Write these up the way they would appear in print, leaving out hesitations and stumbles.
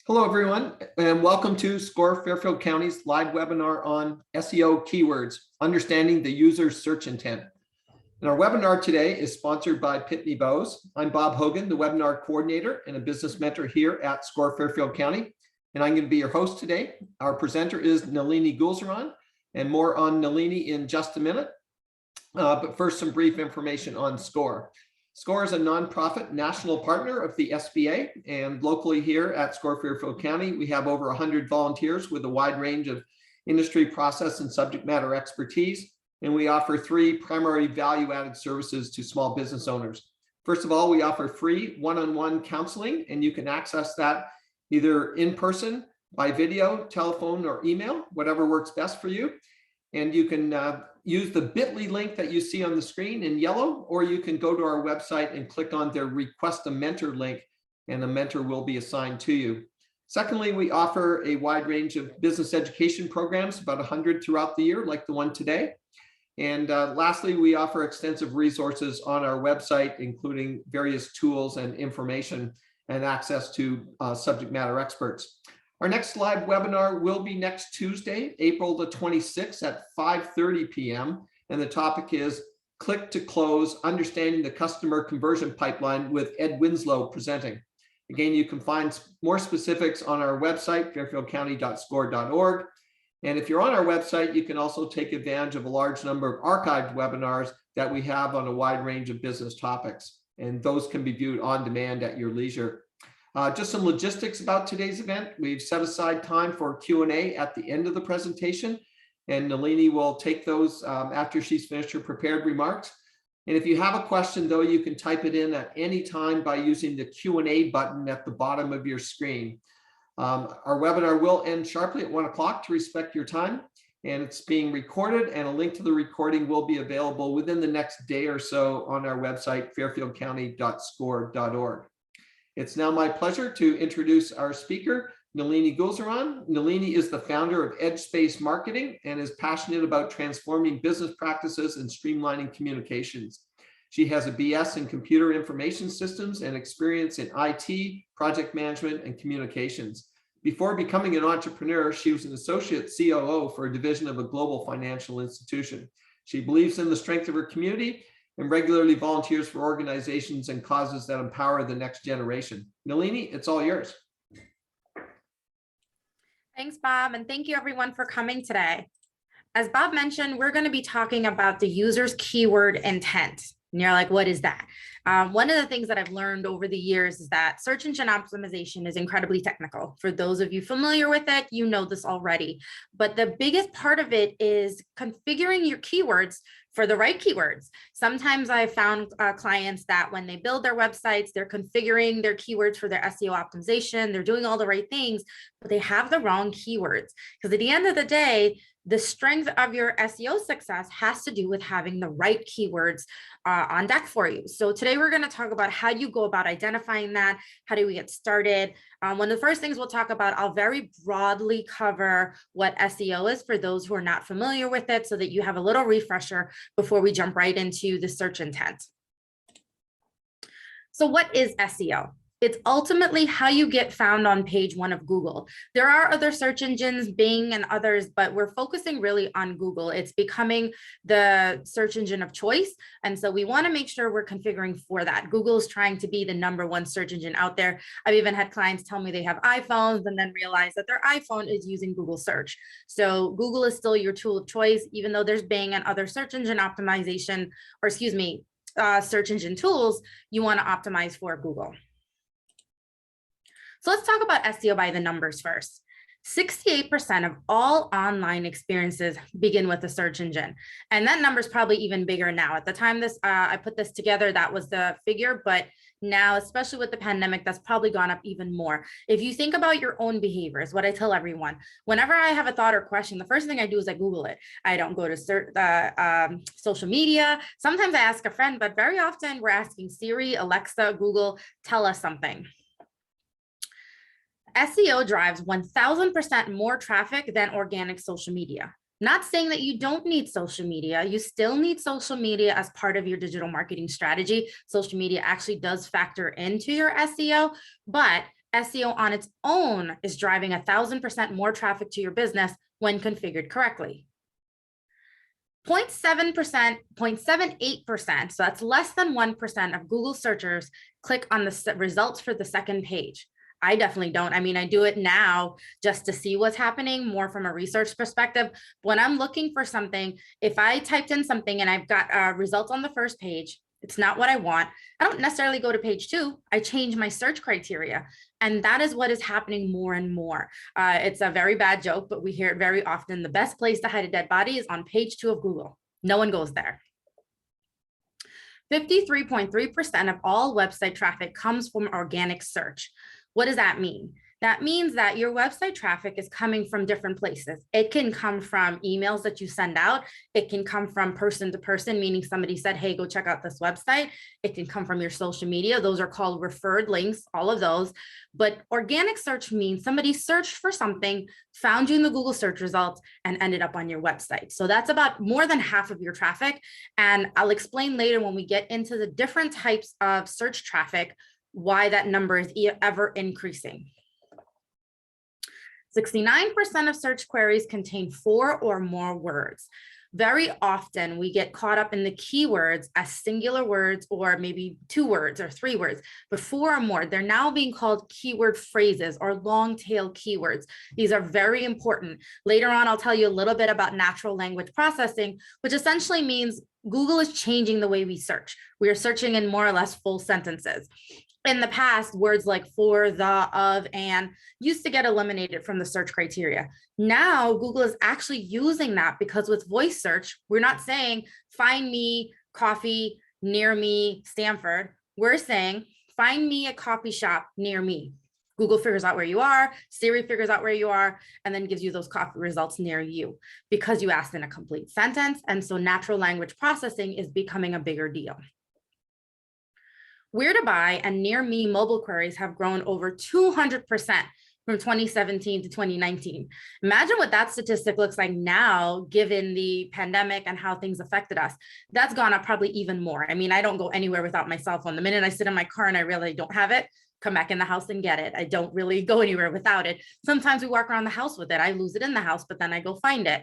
Hello, everyone, and welcome to SCORE Fairfield County's live webinar on SEO keywords, understanding the user's search intent. And our webinar today is sponsored by Pitney Bowes. I'm Bob Hogan, the webinar coordinator and a business mentor here at SCORE Fairfield County, and I'm going to be your host today. Our presenter is Nalini Goolsarran, and more on Nalini in just a minute. But first, some brief information on SCORE. SCORE is a nonprofit national partner of the SBA, and locally here at SCORE Fairfield County, we have over 100 volunteers with a wide range of industry process and subject matter expertise, and we offer three primary value-added services to small business owners. First of all, we offer free one-on-one counseling, and you can access that either in person, by video, telephone, or email, whatever works best for you. And you can use the bit.ly link that you see on the screen in yellow, or you can go to our website and click on their Request a Mentor link, and a mentor will be assigned to you. Secondly, we offer a wide range of business education programs, about 100 throughout the year, like the one today. And lastly, we offer extensive resources on our website, including various tools and information and access to subject matter experts. Our next live webinar will be next Tuesday, April the 26th at 5:30 p.m. And the topic is Click to Close, Understanding the Customer Conversion Pipeline with Ed Winslow presenting. Again, you can find more specifics on our website, fairfieldcounty.score.org. And if you're on our website, you can also take advantage of a large number of archived webinars that we have on a wide range of business topics. And those can be viewed on demand at your leisure. Just some logistics about today's event. We've set aside time for Q&A at the end of the presentation, and Nalini will take those after she's finished her prepared remarks. And if you have a question, though, you can type it in at any time by using the Q&A button at the bottom of your screen. Our webinar will end sharply at 1 o'clock to respect your time, and it's being recorded, and a link to the recording will be available within the next day or so on our website, fairfieldcounty.score.org. It's now my pleasure to introduce our speaker, Nalini Goolsarran. Nalini is the founder of EdgeSpace Marketing and is passionate about transforming business practices and streamlining communications. She has a BS in computer information systems and experience in IT, project management, and communications. Before becoming an entrepreneur, she was an Associate COO for a division of a global financial institution. She believes in the strength of her community and regularly volunteers for organizations and causes that empower the next generation. Nalini, it's all yours. Thanks, Bob, and thank you everyone for coming today. As Bob mentioned, we're going to be talking about the user's keyword intent. And you're like, what is that? One of the things that I've learned over the years is that search engine optimization is incredibly technical. For those of you familiar with it, you know this already. But the biggest part of it is configuring your keywords for the right keywords. Sometimes I've found clients that when they build their websites, they're configuring their keywords for their SEO optimization, they're doing all the right things, but they have the wrong keywords. Because at the end of the day, the strength of your SEO success has to do with having the right keywords on deck for you. So today we're going to talk about how you go about identifying that. How do we get started? One of the first things we'll talk about, I'll very broadly cover what SEO is for those who are not familiar with it so that you have a little refresher before we jump right into the search intent. So what is SEO? It's ultimately how you get found on page 1 of Google. There are other search engines, Bing and others, but we're focusing really on Google. It's becoming the search engine of choice. And so we want to make sure we're configuring for that. Google is trying to be the #1 search engine out there. I've even had clients tell me they have iPhones and then realize that their iPhone is using Google search. So Google is still your tool of choice, even though there's Bing and other search engine optimization, or excuse me, search engine tools, you want to optimize for Google. So let's talk about SEO by the numbers first. 68% of all online experiences begin with a search engine. And that number is probably even bigger now. At the time I put this together, that was the figure, but now, especially with the pandemic, that's probably gone up even more. If you think about your own behaviors, what I tell everyone, whenever I have a thought or question, the first thing I do is I Google it. I don't go to social media. Sometimes I ask a friend, but very often we're asking Siri, Alexa, Google, tell us something. SEO drives 1000% more traffic than organic social media. Not saying that you don't need social media. You still need social media as part of your digital marketing strategy. Social media actually does factor into your SEO, but SEO on its own is driving 1,000% more traffic to your business when configured correctly. 0.7%, 0.78%, so that's less than 1% of Google searchers click on the results for the second page. I definitely don't. I mean, I do it now just to see what's happening more from a research perspective. When I'm looking for something, if I typed in something and I've got results on the first page, it's not what I want. I don't necessarily go to page 2. I change my search criteria. And that is what is happening more and more. It's a very bad joke, but we hear it very often. The best place to hide a dead body is on page 2 of Google. No one goes there. 53.3% of all website traffic comes from organic search. What does that mean? That means that your website traffic is coming from different places. It can come from emails that you send out. It can come from person to person, meaning somebody said, hey, go check out this website. It can come from your social media. Those are called referred links, all of those. But organic search means somebody searched for something, found you in the Google search results, and ended up on your website. So that's about more than half of your traffic. And I'll explain later when we get into the different types of search traffic, why that number is ever increasing. 69% of search queries contain 4 or more words. Very often we get caught up in the keywords as singular words or maybe 2 words or 3 words, but 4 or more. They're now being called keyword phrases or long tail keywords. These are very important. Later on, I'll tell you a little bit about natural language processing, which essentially means Google is changing the way we search. We are searching in more or less full sentences. In the past, words like for, the, of, and used to get eliminated from the search criteria. Now, Google is actually using that because with voice search, we're not saying, find me coffee near me, Stanford. We're saying, find me a coffee shop near me. Google figures out where you are, Siri figures out where you are, and then gives you those coffee results near you because you asked in a complete sentence. And so natural language processing is becoming a bigger deal. Where to buy and near me mobile queries have grown over 200% from 2017 to 2019. Imagine what that statistic looks like now, given the pandemic and how things affected us. That's gone up probably even more. I mean, I don't go anywhere without my cell phone. The minute I sit in my car and I really don't have it, come back in the house and get it. I don't really go anywhere without it. Sometimes we walk around the house with it. I lose it in the house, but then I go find it.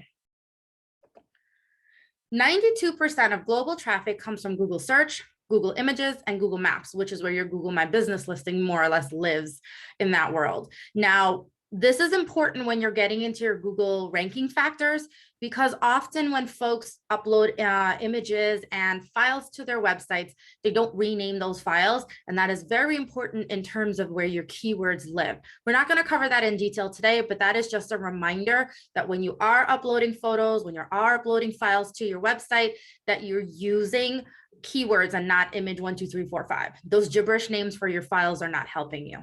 92% of global traffic comes from Google Search, Google Images, and Google Maps, which is where your Google My Business listing more or less lives in that world. Now, this is important when you're getting into your Google ranking factors, because often when folks upload images and files to their websites, they don't rename those files. And that is very important in terms of where your keywords live. We're not going to cover that in detail today, but that is just a reminder that when you are uploading photos, when you are uploading files to your website, that you're using keywords and not image 1, 2, 3, 4, 5. Those gibberish names for your files are not helping you.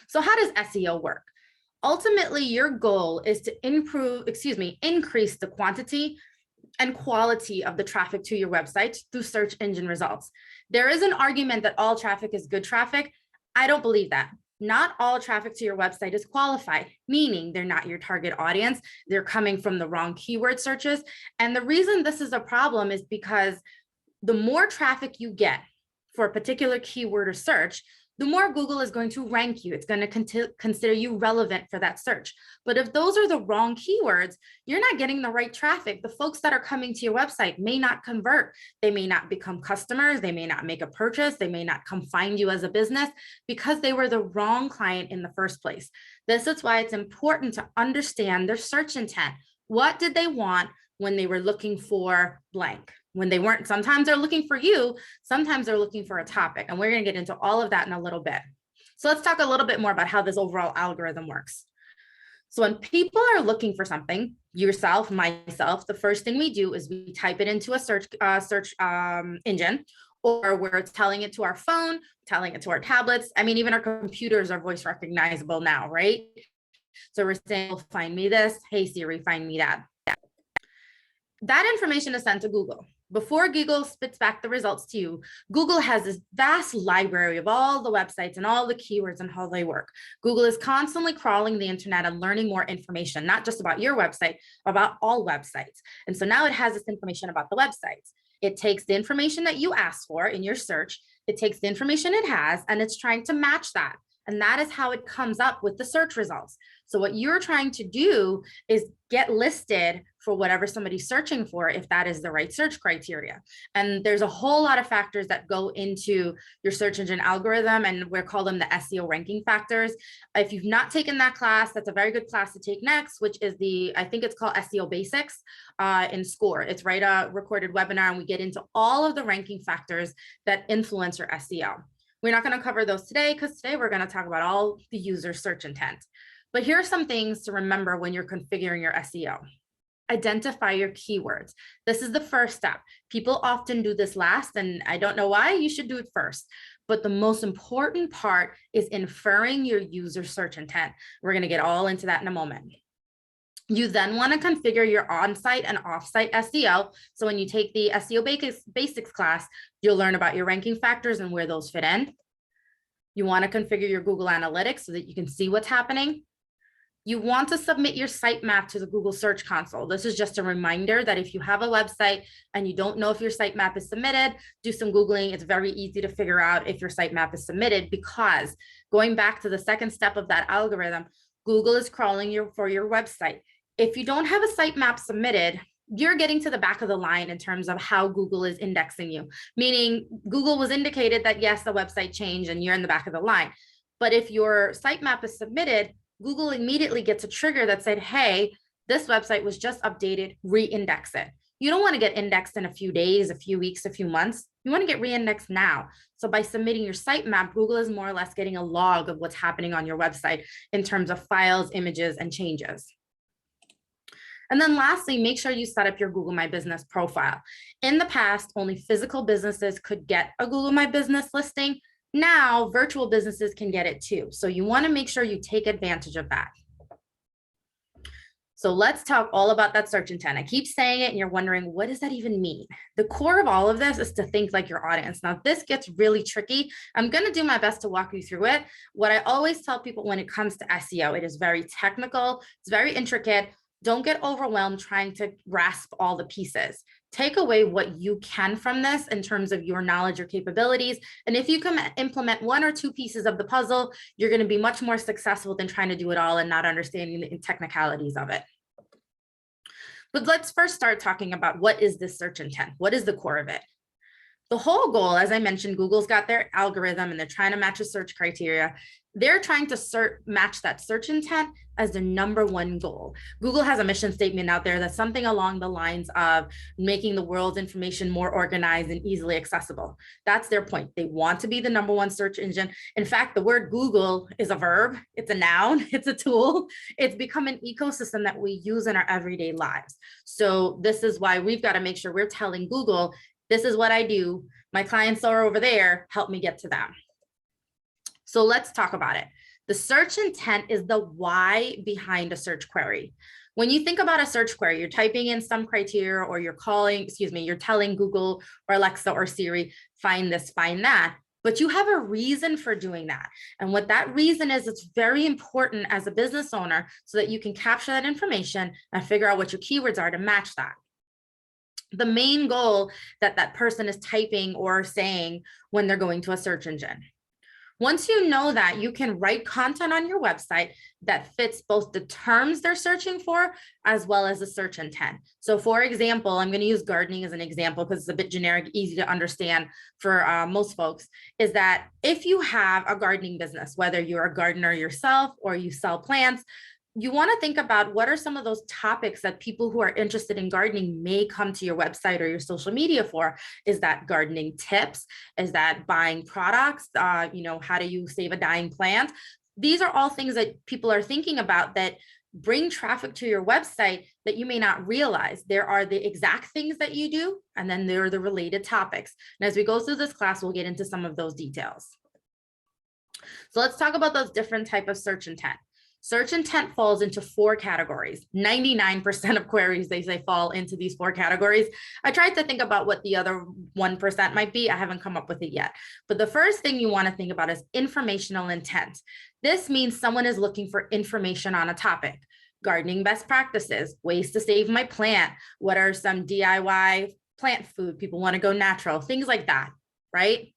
So how does SEO work? Ultimately, your goal is to increase the quantity and quality of the traffic to your website through search engine results. There is an argument that all traffic is good traffic. I don't believe that. Not all traffic to your website is qualified, meaning they're not your target audience. They're coming from the wrong keyword searches. And the reason this is a problem is because the more traffic you get for a particular keyword or search, the more Google is going to rank you. It's going to consider you relevant for that search. But if those are the wrong keywords, you're not getting the right traffic. The folks that are coming to your website may not convert. They may not become customers. They may not make a purchase. They may not come find you as a business because they were the wrong client in the first place. This is why it's important to understand their search intent. What did they want when they were looking for blank? When they weren't, sometimes they're looking for you, sometimes they're looking for a topic. And we're going to get into all of that in a little bit. So let's talk a little bit more about how this overall algorithm works. So when people are looking for something, yourself, myself, the first thing we do is we type it into a search engine, or we're telling it to our phone, telling it to our tablets. I mean, even our computers are voice recognizable now, right? So we're saying, well, find me this. Hey, Siri, find me that. That information is sent to Google. Before Google spits back the results to you, Google has this vast library of all the websites and all the keywords and how they work. Google is constantly crawling the internet and learning more information, not just about your website, about all websites. And so now it has this information about the websites. It takes the information that you asked for in your search, it takes the information it has, and it's trying to match that. And that is how it comes up with the search results. So what you're trying to do is get listed for whatever somebody's searching for, if that is the right search criteria. And there's a whole lot of factors that go into your search engine algorithm, and we call them the SEO ranking factors. If you've not taken that class, that's a very good class to take next, which is I think it's called SEO Basics in SCORE. It's a recorded webinar, and we get into all of the ranking factors that influence your SEO. We're not going to cover those today, because today we're going to talk about all the user search intent. But here are some things to remember when you're configuring your SEO. Identify your keywords. This is the first step. People often do this last, and I don't know why. You should do it first. But the most important part is inferring your user search intent. We're going to get all into that in a moment. You then want to configure your on-site and off-site SEO. So when you take the SEO Basics class, you'll learn about your ranking factors and where those fit in. You want to configure your Google Analytics so that you can see what's happening. You want to submit your sitemap to the Google Search Console. This is just a reminder that if you have a website and you don't know if your sitemap is submitted, do some Googling. It's very easy to figure out if your sitemap is submitted, because going back to the second step of that algorithm, Google is crawling for your website. If you don't have a sitemap submitted, you're getting to the back of the line in terms of how Google is indexing you, meaning Google was indicated that yes, the website changed and you're in the back of the line. But if your sitemap is submitted, Google immediately gets a trigger that said, hey, this website was just updated, re-index it. You don't want to get indexed in a few days, a few weeks, a few months. You want to get re-indexed now. So by submitting your sitemap, Google is more or less getting a log of what's happening on your website in terms of files, images, and changes. And then lastly, make sure you set up your Google My Business profile. In the past, only physical businesses could get a Google My Business listing. Now, virtual businesses can get it too. So you want to make sure you take advantage of that. So let's talk all about that search intent. I keep saying it and you're wondering, what does that even mean? The core of all of this is to think like your audience. Now, this gets really tricky. I'm going to do my best to walk you through it. What I always tell people when it comes to SEO, it is very technical. It's very intricate. Don't get overwhelmed trying to grasp all the pieces. Take away what you can from this in terms of your knowledge or capabilities. And if you can implement one or two pieces of the puzzle, you're going to be much more successful than trying to do it all and not understanding the technicalities of it. But let's first start talking about what is this search intent? What is the core of it? The whole goal, as I mentioned, Google's got their algorithm and they're trying to match a search criteria. They're trying to match that search intent as the number one goal. Google has a mission statement out there that's something along the lines of making the world's information more organized and easily accessible. That's their point. They want to be the number one search engine. In fact, the word Google is a verb. It's a noun. It's a tool. It's become an ecosystem that we use in our everyday lives. So this is why we've got to make sure we're telling Google, this is what I do. My clients are over there. Help me get to them. So let's talk about it. The search intent is the why behind a search query. When you think about a search query, you're typing in some criteria or you're telling Google or Alexa or Siri, find this, find that. But you have a reason for doing that. And what that reason is, it's very important as a business owner so that you can capture that information and figure out what your keywords are to match that. The main goal that person is typing or saying when they're going to a search engine. Once you know that, you can write content on your website that fits both the terms they're searching for as well as the search intent. So for example, I'm going to use gardening as an example because it's a bit generic, easy to understand for most folks, is that if you have a gardening business, whether you're a gardener yourself or you sell plants, you want to think about what are some of those topics that people who are interested in gardening may come to your website or your social media for. Is that gardening tips? Is that buying products? How do you save a dying plant? These are all things that people are thinking about that bring traffic to your website that you may not realize. There are the exact things that you do, and then there are the related topics. And as we go through this class, we'll get into some of those details. So let's talk about those different types of search intent. Search intent falls into 4 categories. 99% of queries, they say, fall into these 4 categories. I tried to think about what the other 1% might be. I haven't come up with it yet. But the first thing you want to think about is informational intent. This means someone is looking for information on a topic. Gardening best practices, ways to save my plant. What are some DIY plant food? People want to go natural, things like that, right?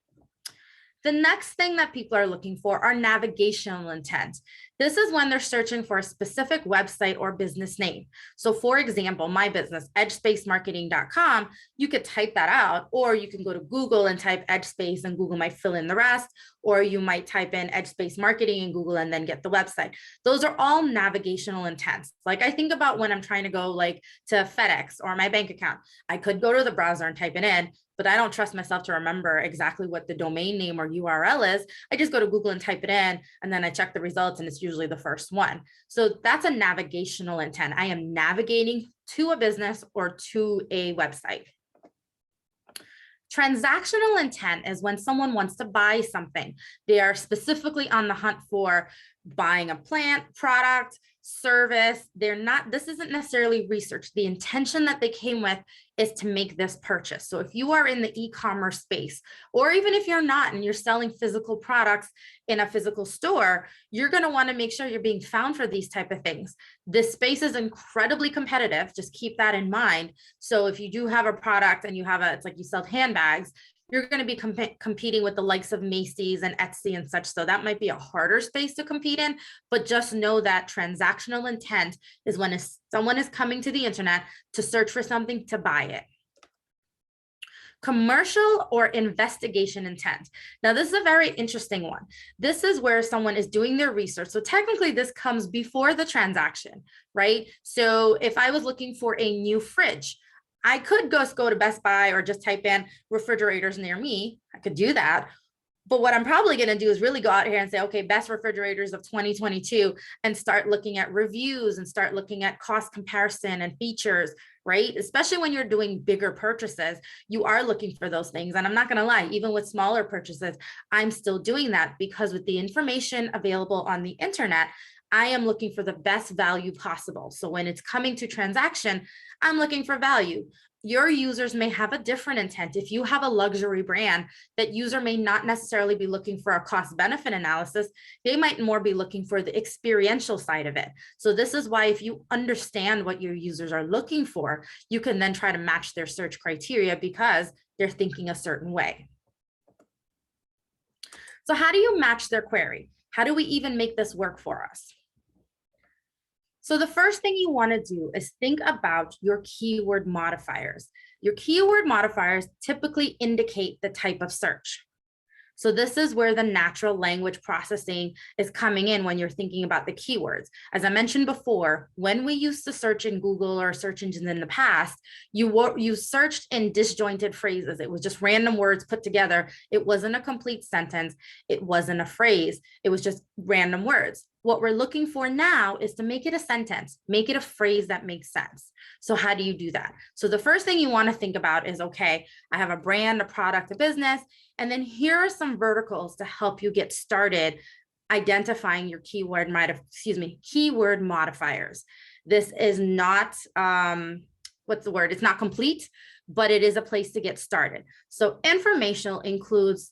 The next thing that people are looking for are navigational intent. This is when they're searching for a specific website or business name. So for example, my business, EdgeSpaceMarketing.com, you could type that out, or you can go to Google and type EdgeSpace and Google might fill in the rest, or you might type in EdgeSpace Marketing in Google and then get the website. Those are all navigational intents. Like I think about when I'm trying to go like to FedEx or my bank account, I could go to the browser and type it in, but I don't trust myself to remember exactly what the domain name or URL is. I just go to Google and type it in, and then I check the results, and it's usually the first one. So that's a navigational intent. I am navigating to a business or to a website. Transactional intent is when someone wants to buy something. They are specifically on the hunt for buying a plant, product, service. This isn't necessarily research. The intention that they came with is to make this purchase. So if you are in the e-commerce space, or even if you're not and you're selling physical products in a physical store, you're going to want to make sure you're being found for these type of things. This space is incredibly competitive. Just keep that in mind. So if you do have a product and it's like you sell handbags, you're going to be competing with the likes of Macy's and Etsy and such. So that might be a harder space to compete in, but just know that transactional intent is when someone is coming to the internet to search for something to buy it. Commercial or investigation intent. Now, this is a very interesting one. This is where someone is doing their research. So technically this comes before the transaction, right? So if I was looking for a new fridge, I could just go to Best Buy or just type in refrigerators near me. I could do that. But what I'm probably going to do is really go out here and say, okay, best refrigerators of 2022, and start looking at reviews and start looking at cost comparison and features, right? Especially when you're doing bigger purchases, you are looking for those things. And I'm not going to lie, even with smaller purchases, I'm still doing that, because with the information available on the internet, I am looking for the best value possible. So when it's coming to transaction, I'm looking for value. Your users may have a different intent. If you have a luxury brand, that user may not necessarily be looking for a cost benefit analysis. They might more be looking for the experiential side of it. So this is why, if you understand what your users are looking for, you can then try to match their search criteria because they're thinking a certain way. So how do you match their query? How do we even make this work for us? So the first thing you want to do is think about your keyword modifiers. Your keyword modifiers typically indicate the type of search. So this is where the natural language processing is coming in when you're thinking about the keywords. As I mentioned before, when we used to search in Google or search engines in the past, you searched in disjointed phrases. It was just random words put together. It wasn't a complete sentence. It wasn't a phrase. It was just random words. What we're looking for now is to make it a sentence, make it a phrase that makes sense. So how do you do that? So the first thing you want to think about is, okay, I have a brand, a product, a business, and then here are some verticals to help you get started identifying your keyword modifiers. This is not, it's not complete, but it is a place to get started. So informational includes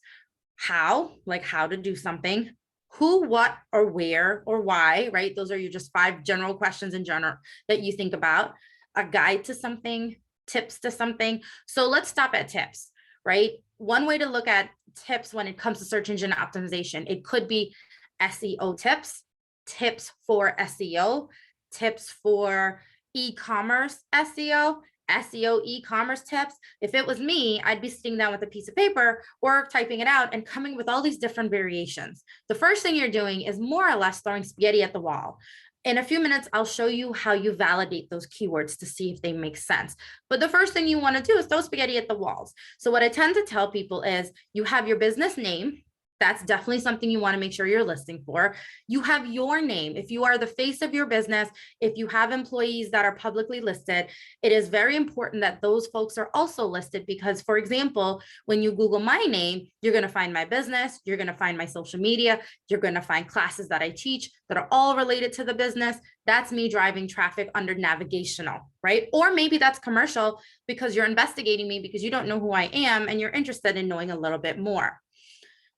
how, like how to do something, who, what, or where, or why, right? Those are your just 5 general questions in general that you think about. A guide to something, tips to something. So let's stop at tips, right? One way to look at tips when it comes to search engine optimization, it could be SEO tips, tips for SEO, tips for e-commerce SEO, SEO e-commerce tips. If it was me, I'd be sitting down with a piece of paper or typing it out and coming with all these different variations. The first thing you're doing is more or less throwing spaghetti at the wall. In a few minutes, I'll show you how you validate those keywords to see if they make sense. But the first thing you want to do is throw spaghetti at the walls. So what I tend to tell people is you have your business name. That's definitely something you want to make sure you're listing for. You have your name. If you are the face of your business, if you have employees that are publicly listed, it is very important that those folks are also listed, because, for example, when you Google my name, you're going to find my business, you're going to find my social media, you're going to find classes that I teach that are all related to the business. That's me driving traffic under navigational, right? Or maybe that's commercial because you're investigating me because you don't know who I am and you're interested in knowing a little bit more.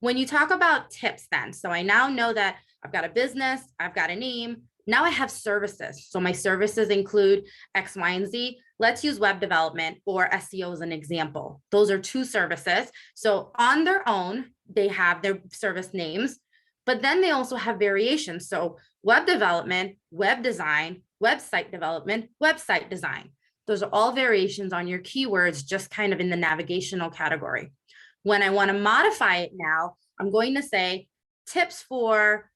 When you talk about tips then, so I now know that I've got a business, I've got a name, now I have services. So my services include X, Y, and Z. Let's use web development or SEO as an example. Those are two services. So on their own, they have their service names, but then they also have variations. So web development, web design, website development, website design. Those are all variations on your keywords, just kind of in the navigational category. When I want to modify it now, I'm going to say tips for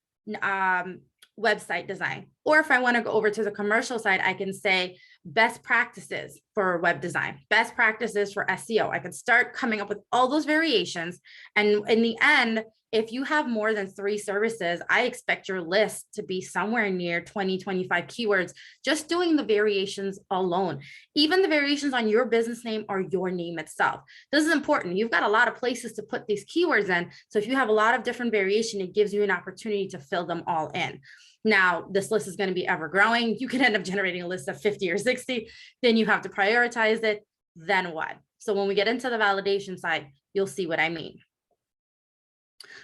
website design. Or if I want to go over to the commercial side, I can say best practices for web design, best practices for SEO. I can start coming up with all those variations. And in the end, if you have more than 3 services, I expect your list to be somewhere near 20, 25 keywords, just doing the variations alone. Even the variations on your business name or your name itself. This is important. You've got a lot of places to put these keywords in. So if you have a lot of different variation, it gives you an opportunity to fill them all in. Now, this list is going to be ever growing. You can end up generating a list of 50 or 60. Then you have to prioritize it. Then what? So when we get into the validation side, you'll see what I mean.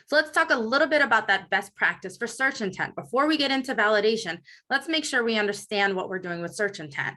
So let's talk a little bit about that best practice for search intent. Before we get into validation, let's make sure we understand what we're doing with search intent.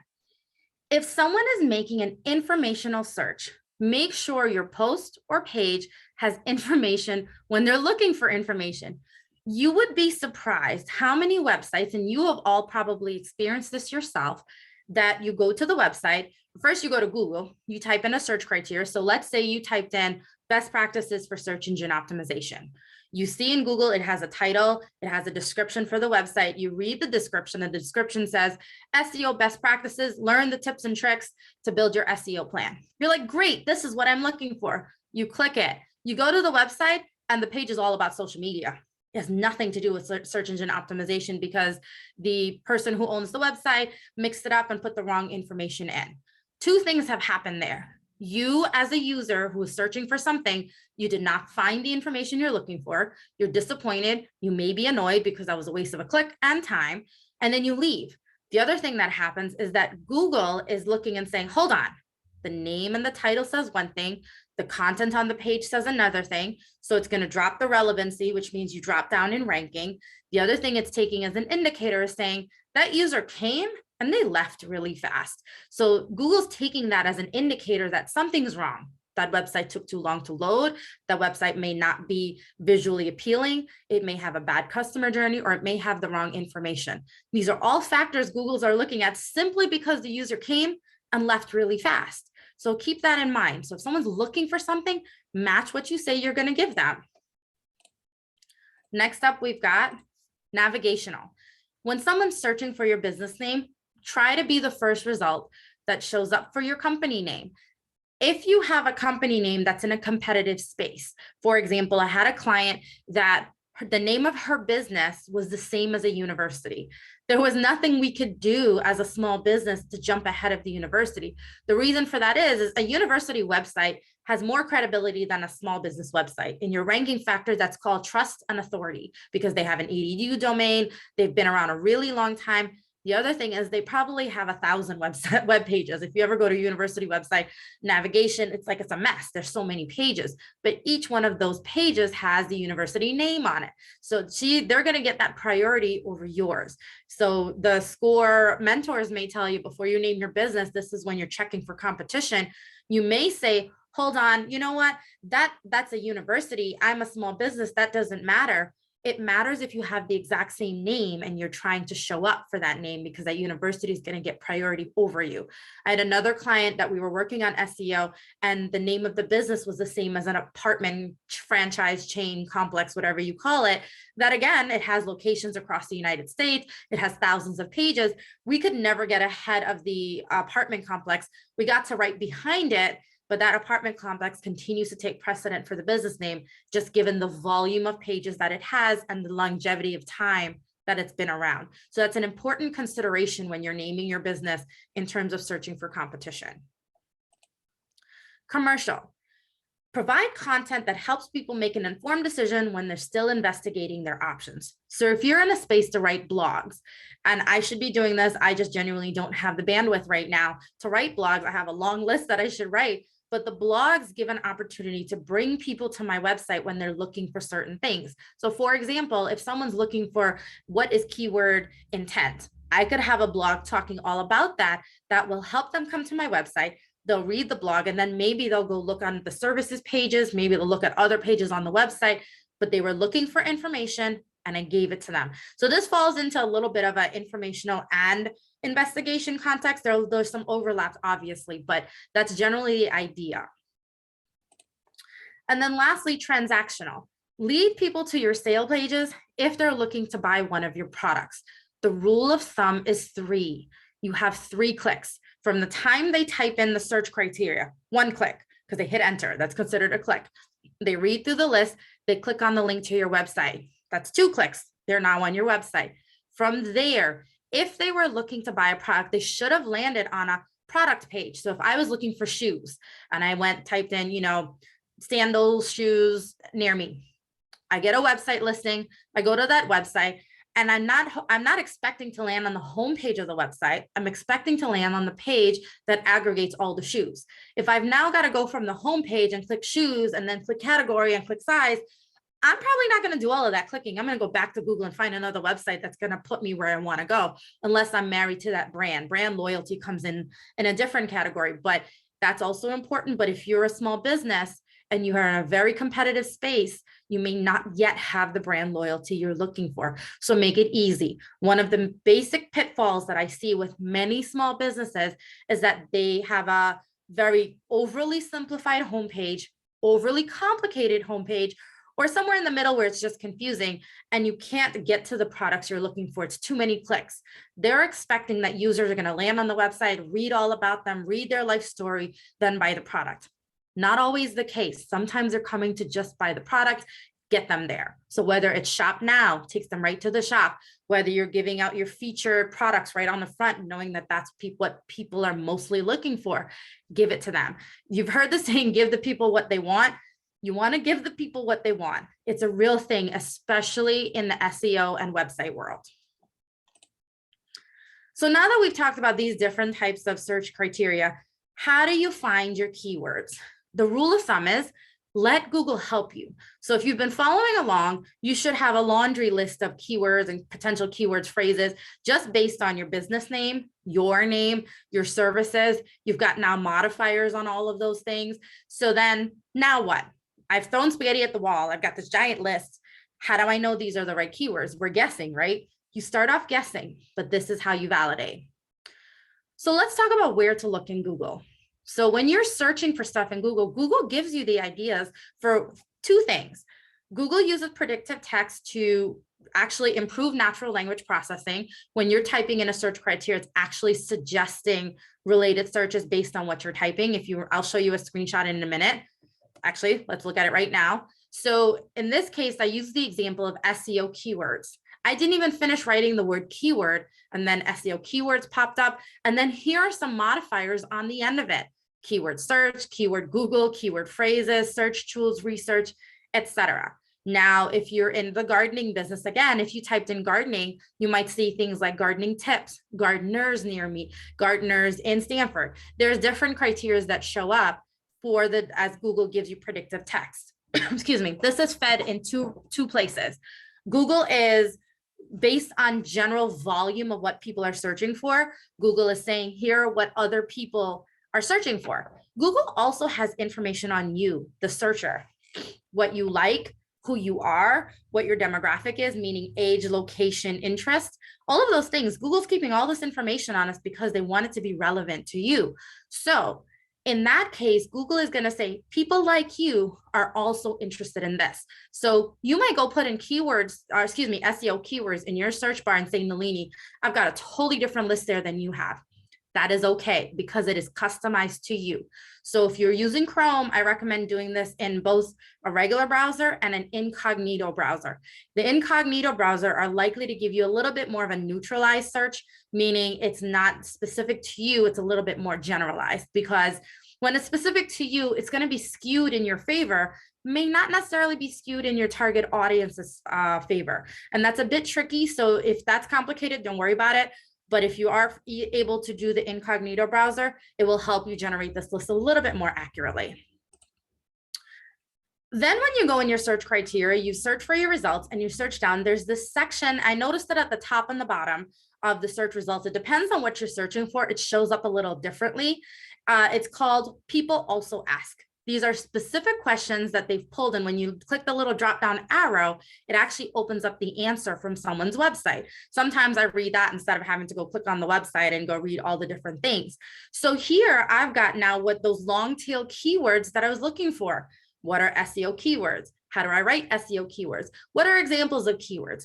If someone is making an informational search, make sure your post or page has information when they're looking for information. You would be surprised how many websites, and you have all probably experienced this yourself, that you go to the website. First, you go to Google, you type in a search criteria. So let's say you typed in best practices for search engine optimization. You see in Google, it has a title, it has a description for the website. You read the description, and the description says SEO best practices, learn the tips and tricks to build your SEO plan. You're like, great, this is what I'm looking for. You click it, you go to the website, and the page is all about social media. It has nothing to do with search engine optimization because the person who owns the website mixed it up and put the wrong information in. 2 things have happened there. You, as a user who is searching for something, you did not find the information you're looking for. You're disappointed. You may be annoyed because that was a waste of a click and time, and then you leave. The other thing that happens is that Google is looking and saying, hold on, the name and the title says one thing, the content on the page says another thing. So it's going to drop the relevancy, which means you drop down in ranking. The other thing it's taking as an indicator is saying that user came and they left really fast. So Google's taking that as an indicator that something's wrong. That website took too long to load. That website may not be visually appealing. It may have a bad customer journey, or it may have the wrong information. These are all factors Google's are looking at simply because the user came and left really fast. So keep that in mind. So if someone's looking for something, match what you say you're going to give them. Next up, we've got navigational. When someone's searching for your business name, try to be the first result that shows up for your company name. If you have a company name that's in a competitive space, for example, I had a client that the name of her business was the same as a university. There was nothing we could do as a small business to jump ahead of the university. The reason for that is a university website has more credibility than a small business website. In your ranking factor, that's called trust and authority because they have an edu domain. They've been around a really long time. The other thing is they probably have 1,000 web pages. If you ever go to a university website, navigation, it's like it's a mess. There's so many pages, but each one of those pages has the university name on it. So they're going to get that priority over yours. So the SCORE mentors may tell you before you name your business, this is when you're checking for competition. You may say, hold on, you know what? That's a university. I'm a small business. That doesn't matter. It matters if you have the exact same name and you're trying to show up for that name because that university is going to get priority over you. I had another client that we were working on SEO and the name of the business was the same as an apartment franchise chain complex, whatever you call it. That again, it has locations across the United States. It has thousands of pages. We could never get ahead of the apartment complex. We got to right behind it. But that apartment complex continues to take precedent for the business name, just given the volume of pages that it has and the longevity of time that it's been around. So that's an important consideration when you're naming your business in terms of searching for competition. Commercial. Provide content that helps people make an informed decision when they're still investigating their options. So if you're in a space to write blogs, and I should be doing this, I just genuinely don't have the bandwidth right now to write blogs. I have a long list that I should write. But the blogs give an opportunity to bring people to my website when they're looking for certain things. So for example, if someone's looking for what is keyword intent, I could have a blog talking all about that. That will help them come to my website. They'll read the blog, and then maybe they'll go look on the services pages. Maybe they'll look at other pages on the website, but they were looking for information and I gave it to them. So this falls into a little bit of an informational and investigation context. There's some overlaps, obviously, but that's generally the idea. And then lastly, transactional. Lead people to your sale pages if they're looking to buy one of your products. The rule of thumb is 3. You have 3 clicks from the time they type in the search criteria. 1 click, because they hit enter. That's considered a click. They read through the list. They click on the link to your website. That's 2 clicks. They're now on your website. From there, if they were looking to buy a product, they should have landed on a product page. So if I was looking for shoes and I typed in, sandals, shoes near me, I get a website listing. I go to that website, and I'm not expecting to land on the home page of the website. I'm expecting to land on the page that aggregates all the shoes. If I've now got to go from the home page and click shoes and then click category and click size, I'm probably not going to do all of that clicking. I'm going to go back to Google and find another website that's going to put me where I want to go, unless I'm married to that brand. Brand loyalty comes in a different category, but that's also important. But if you're a small business and you are in a very competitive space, you may not yet have the brand loyalty you're looking for. So make it easy. One of the basic pitfalls that I see with many small businesses is that they have a very overly simplified homepage, overly complicated homepage, or somewhere in the middle where it's just confusing and you can't get to the products you're looking for. It's too many clicks. They're expecting that users are going to land on the website, read all about them, read their life story, then buy the product. Not always the case. Sometimes they're coming to just buy the product, get them there. So whether it's shop now, takes them right to the shop, whether you're giving out your featured products right on the front, knowing that that's what people are mostly looking for, give it to them. You've heard the saying, give the people what they want. You want to give the people what they want. It's a real thing, especially in the SEO and website world. So now that we've talked about these different types of search criteria, how do you find your keywords? The rule of thumb is let Google help you. So if you've been following along, you should have a laundry list of keywords and potential keywords, phrases, just based on your business name, your services. You've got now modifiers on all of those things. So then now what? I've thrown spaghetti at the wall. I've got this giant list. How do I know these are the right keywords? We're guessing, right? You start off guessing, but this is how you validate. So let's talk about where to look in Google. So when you're searching for stuff in Google, Google gives you the ideas for 2 things. Google uses predictive text to actually improve natural language processing. When you're typing in a search criteria, it's actually suggesting related searches based on what you're typing. I'll show you a screenshot in a minute. Actually, let's look at it right now. So in this case, I use the example of SEO keywords. I didn't even finish writing the word keyword, and then SEO keywords popped up. And then here are some modifiers on the end of it. Keyword search, keyword Google, keyword phrases, search tools, research, etc. Now, if you're in the gardening business, again, if you typed in gardening, you might see things like gardening tips, gardeners near me, gardeners in Stanford. There's different criteria that show up as Google gives you predictive text. Excuse me. This is fed in two places. Google is based on general volume of what people are searching for. Google is saying, here are what other people are searching for. Google also has information on you, the searcher, what you like, who you are, what your demographic is, meaning age, location, interest, all of those things. Google's keeping all this information on us because they want it to be relevant to you. So in that case, Google is going to say, people like you are also interested in this. So you might go put in keywords, SEO keywords in your search bar and say, Nalini, I've got a totally different list there than you have. That is okay because it is customized to you. So if you're using Chrome, I recommend doing this in both a regular browser and an incognito browser. The incognito browser are likely to give you a little bit more of a neutralized search, meaning it's not specific to you, it's a little bit more generalized, because when it's specific to you, it's going to be skewed in your favor, may not necessarily be skewed in your target audience's favor. And that's a bit tricky. So if that's complicated, don't worry about it. But if you are able to do the incognito browser, it will help you generate this list a little bit more accurately. Then when you go in your search criteria, you search for your results and you search down, there's this section. I noticed that at the top and the bottom of the search results, it depends on what you're searching for. It shows up a little differently. It's called People Also Ask. These are specific questions that they've pulled. And when you click the little drop down arrow, it actually opens up the answer from someone's website. Sometimes I read that instead of having to go click on the website and go read all the different things. So here I've got now what those long tail keywords that I was looking for. What are SEO keywords? How do I write SEO keywords? What are examples of keywords?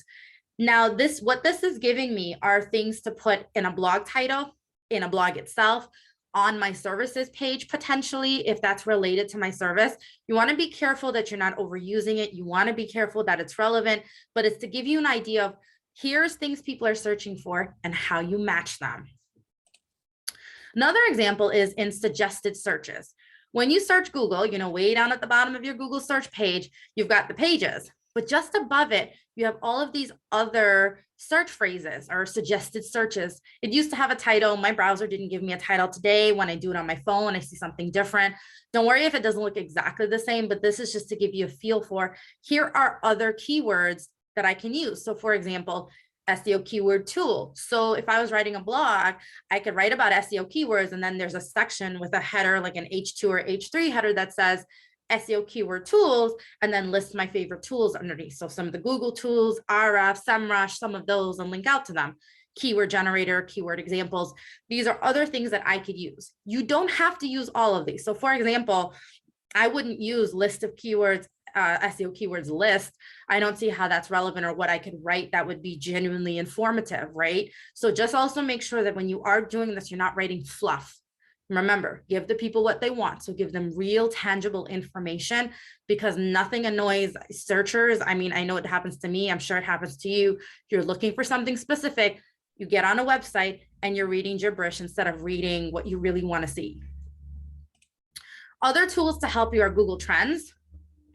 Now, what this is giving me are things to put in a blog title, in a blog itself, on my services page, potentially, if that's related to my service. You want to be careful that you're not overusing it. You want to be careful that it's relevant, but it's to give you an idea of here's things people are searching for and how you match them. Another example is in suggested searches. When you search Google, way down at the bottom of your Google search page, you've got the pages, but just above it, you have all of these other search phrases or suggested searches. It used to have a title. My browser didn't give me a title today. When I do it on my phone, I see something different. Don't worry if it doesn't look exactly the same, but this is just to give you a feel for, here are other keywords that I can use. So for example, SEO keyword tool. So if I was writing a blog, I could write about SEO keywords, and then there's a section with a header like an H2 or H3 header that says SEO keyword tools, and then list my favorite tools underneath. So some of the Google tools, RF, SEMrush, some of those, and link out to them. Keyword generator, keyword examples. These are other things that I could use. You don't have to use all of these. So for example, I wouldn't use list of keywords, SEO keywords list. I don't see how that's relevant or what I could write that would be genuinely informative, right? So just also make sure that when you are doing this, you're not writing fluff. Remember, give the people what they want. So give them real tangible information, because nothing annoys searchers. I mean, I know it happens to me. I'm sure it happens to you. If you're looking for something specific, you get on a website and you're reading gibberish instead of reading what you really want to see. Other tools to help you are Google Trends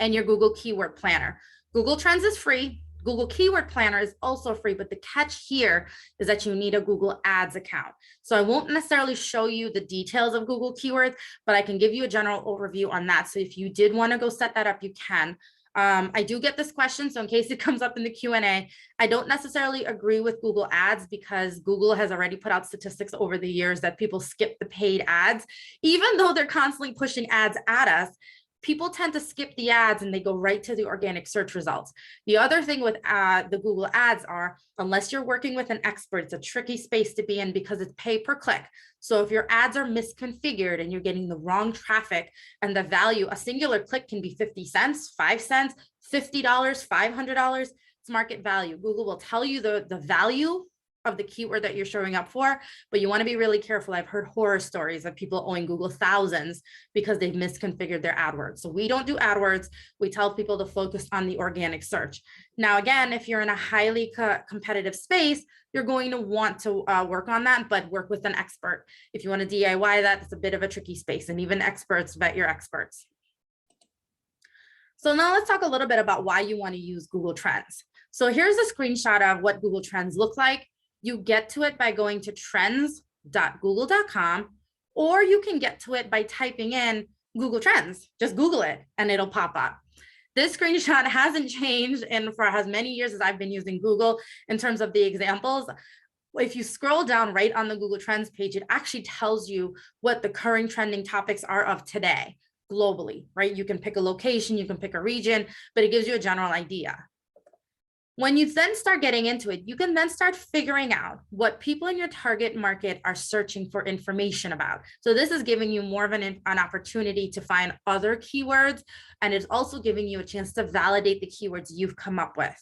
and your Google Keyword Planner. Google Trends is free. Google Keyword Planner is also free, but the catch here is that you need a Google Ads account. So I won't necessarily show you the details of Google Keywords, but I can give you a general overview on that. So if you did want to go set that up, you can. I do get this question, so in case it comes up in the Q&A, I don't necessarily agree with Google Ads, because Google has already put out statistics over the years that people skip the paid ads. Even though they're constantly pushing ads at us, people tend to skip the ads and they go right to the organic search results. The other thing with the Google Ads are, unless you're working with an expert, it's a tricky space to be in because it's pay per click. So if your ads are misconfigured and you're getting the wrong traffic and the value, a singular click can be 50 cents, 5 cents, $50, $500, it's market value. Google will tell you the value of the keyword that you're showing up for, but you want to be really careful. I've heard horror stories of people owing Google thousands because they've misconfigured their AdWords. So we don't do AdWords. We tell people to focus on the organic search. Now, again, if you're in a highly competitive space, you're going to want to work on that, but work with an expert. If you want to DIY that, it's a bit of a tricky space, and even experts vet your experts. So now let's talk a little bit about why you want to use Google Trends. So here's a screenshot of what Google Trends look like. You get to it by going to trends.google.com, or you can get to it by typing in Google Trends. Just Google it and it'll pop up. This screenshot hasn't changed for as many years as I've been using Google in terms of the examples. If you scroll down right on the Google Trends page, it actually tells you what the current trending topics are of today globally, right? You can pick a location, you can pick a region, but it gives you a general idea. When you then start getting into it, you can then start figuring out what people in your target market are searching for information about. So this is giving you more of an opportunity to find other keywords, and it's also giving you a chance to validate the keywords you've come up with.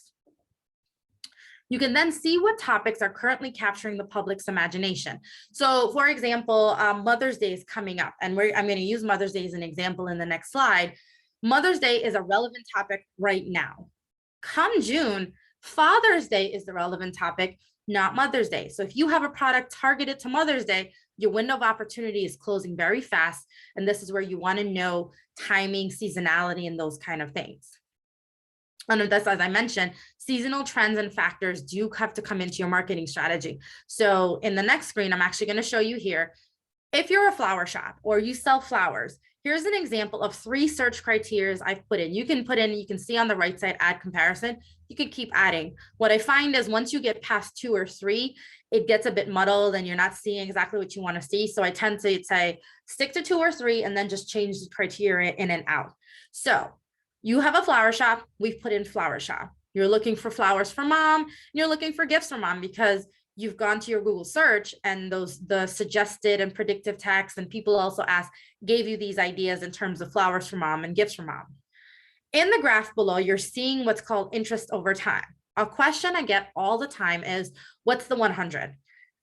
You can then see what topics are currently capturing the public's imagination. So for example, Mother's Day is coming up, and I'm going to use Mother's Day as an example in the next slide. Mother's Day is a relevant topic right now. Come June, Father's Day is the relevant topic, not Mother's Day. So if you have a product targeted to Mother's Day, your window of opportunity is closing very fast. And this is where you want to know timing, seasonality, and those kind of things. And this, as I mentioned, seasonal trends and factors do have to come into your marketing strategy. So in the next screen, I'm actually going to show you here, if you're a flower shop or you sell flowers, Here's an example of 3 search criteria I've put in. You can see on the right side, add comparison. You can keep adding. What I find is once you get past 2 or 3, it gets a bit muddled and you're not seeing exactly what you want to see. So I tend to say, stick to 2 or 3 and then just change the criteria in and out. So you have a flower shop. We've put in flower shop. You're looking for flowers for mom. And you're looking for gifts for mom because you've gone to your Google search and the suggested and predictive text, and people also gave you these ideas in terms of flowers for mom and gifts for mom. In the graph below, you're seeing what's called interest over time. A question I get all the time is, what's the 100?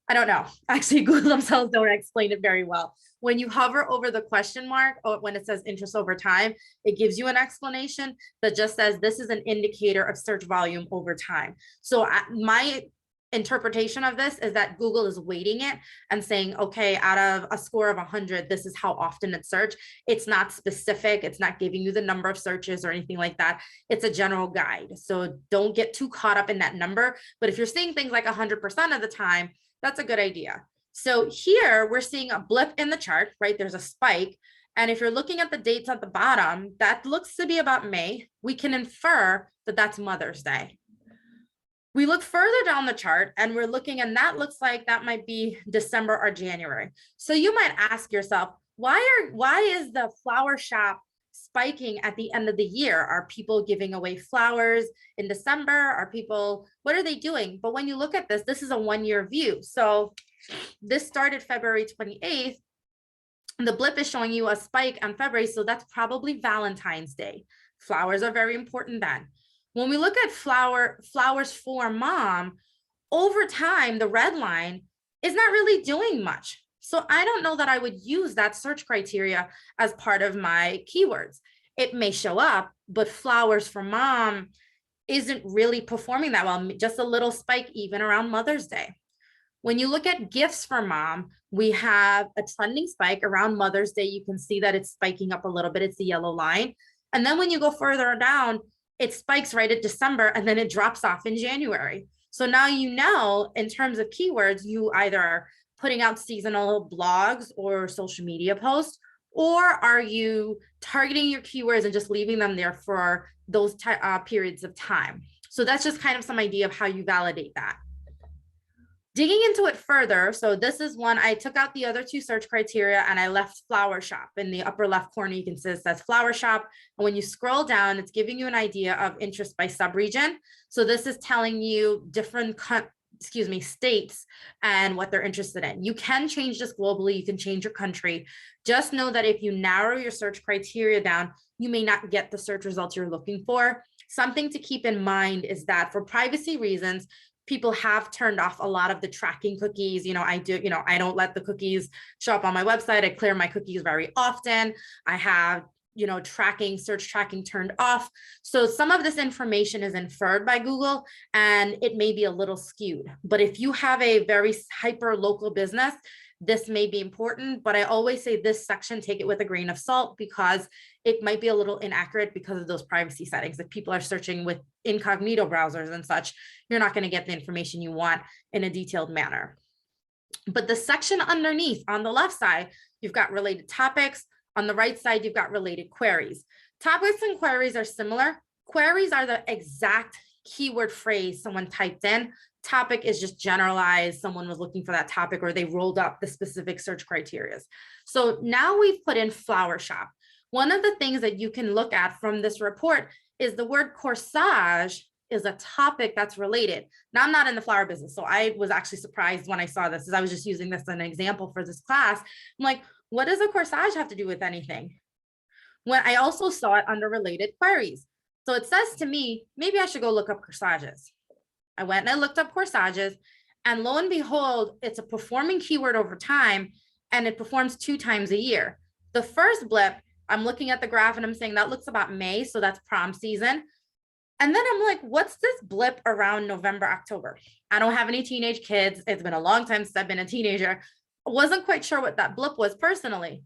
I don't know. Actually, Google themselves don't explain it very well. When you hover over the question mark, or when it says interest over time, it gives you an explanation that just says this is an indicator of search volume over time. So my interpretation of this is that Google is weighting it and saying, okay, out of a score of 100, this is how often it's searched. It's not specific. It's not giving you the number of searches or anything like that. It's a general guide. So don't get too caught up in that number. But if you're seeing things like 100% of the time, that's a good idea. So here we're seeing a blip in the chart, right? There's a spike. And if you're looking at the dates at the bottom, that looks to be about May. We can infer that that's Mother's Day. We look further down the chart and we're looking, and that looks like that might be December or January. So you might ask yourself, why is the flower shop spiking at the end of the year? Are people giving away flowers in December? What are they doing? But when you look at this, this is a 1-year view. So this started February 28th. The blip is showing you a spike on February. So that's probably Valentine's Day. Flowers are very important then. When we look at flowers for mom, over time, the red line is not really doing much. So I don't know that I would use that search criteria as part of my keywords. It may show up, but flowers for mom isn't really performing that well, just a little spike even around Mother's Day. When you look at gifts for mom, we have a trending spike around Mother's Day. You can see that it's spiking up a little bit. It's the yellow line. And then when you go further down, it spikes right at December and then it drops off in January. So now you know, in terms of keywords, you either are putting out seasonal blogs or social media posts, or are you targeting your keywords and just leaving them there for those periods of time? So that's just kind of some idea of how you validate that. Digging into it further, so this is one, I took out the other 2 search criteria and I left flower shop. In the upper left corner, you can see it says flower shop. And when you scroll down, it's giving you an idea of interest by subregion. So this is telling you different states and what they're interested in. You can change this globally. You can change your country. Just know that if you narrow your search criteria down, you may not get the search results you're looking for. Something to keep in mind is that for privacy reasons, people have turned off a lot of the tracking cookies. I don't let the cookies show up on my website. I clear my cookies very often. I have, search tracking turned off. So some of this information is inferred by Google and it may be a little skewed. But if you have a very hyper local business, this may be important, but I always say this section, take it with a grain of salt because it might be a little inaccurate because of those privacy settings. If people are searching with incognito browsers and such, you're not going to get the information you want in a detailed manner. But the section underneath on the left side, you've got related topics. On the right side, you've got related queries. Topics and queries are similar. Queries are the exact keyword phrase someone typed in. Topic is just generalized. Someone was looking for that topic or they rolled up the specific search criteria. So now we've put in flower shop. One of the things that you can look at from this report is the word corsage is a topic that's related. Now I'm not in the flower business, so I was actually surprised when I saw this, as I was just using this as an example for this class. I'm like, what does a corsage have to do with anything? When I also saw it under related queries. So it says to me, maybe I should go look up corsages. I went and I looked up corsages, and lo and behold, it's a performing keyword over time, and it performs 2 times a year. The first blip, I'm looking at the graph and I'm saying that looks about May, so that's prom season. And then I'm like, what's this blip around November, October? I don't have any teenage kids. It's been a long time since I've been a teenager. I wasn't quite sure what that blip was personally.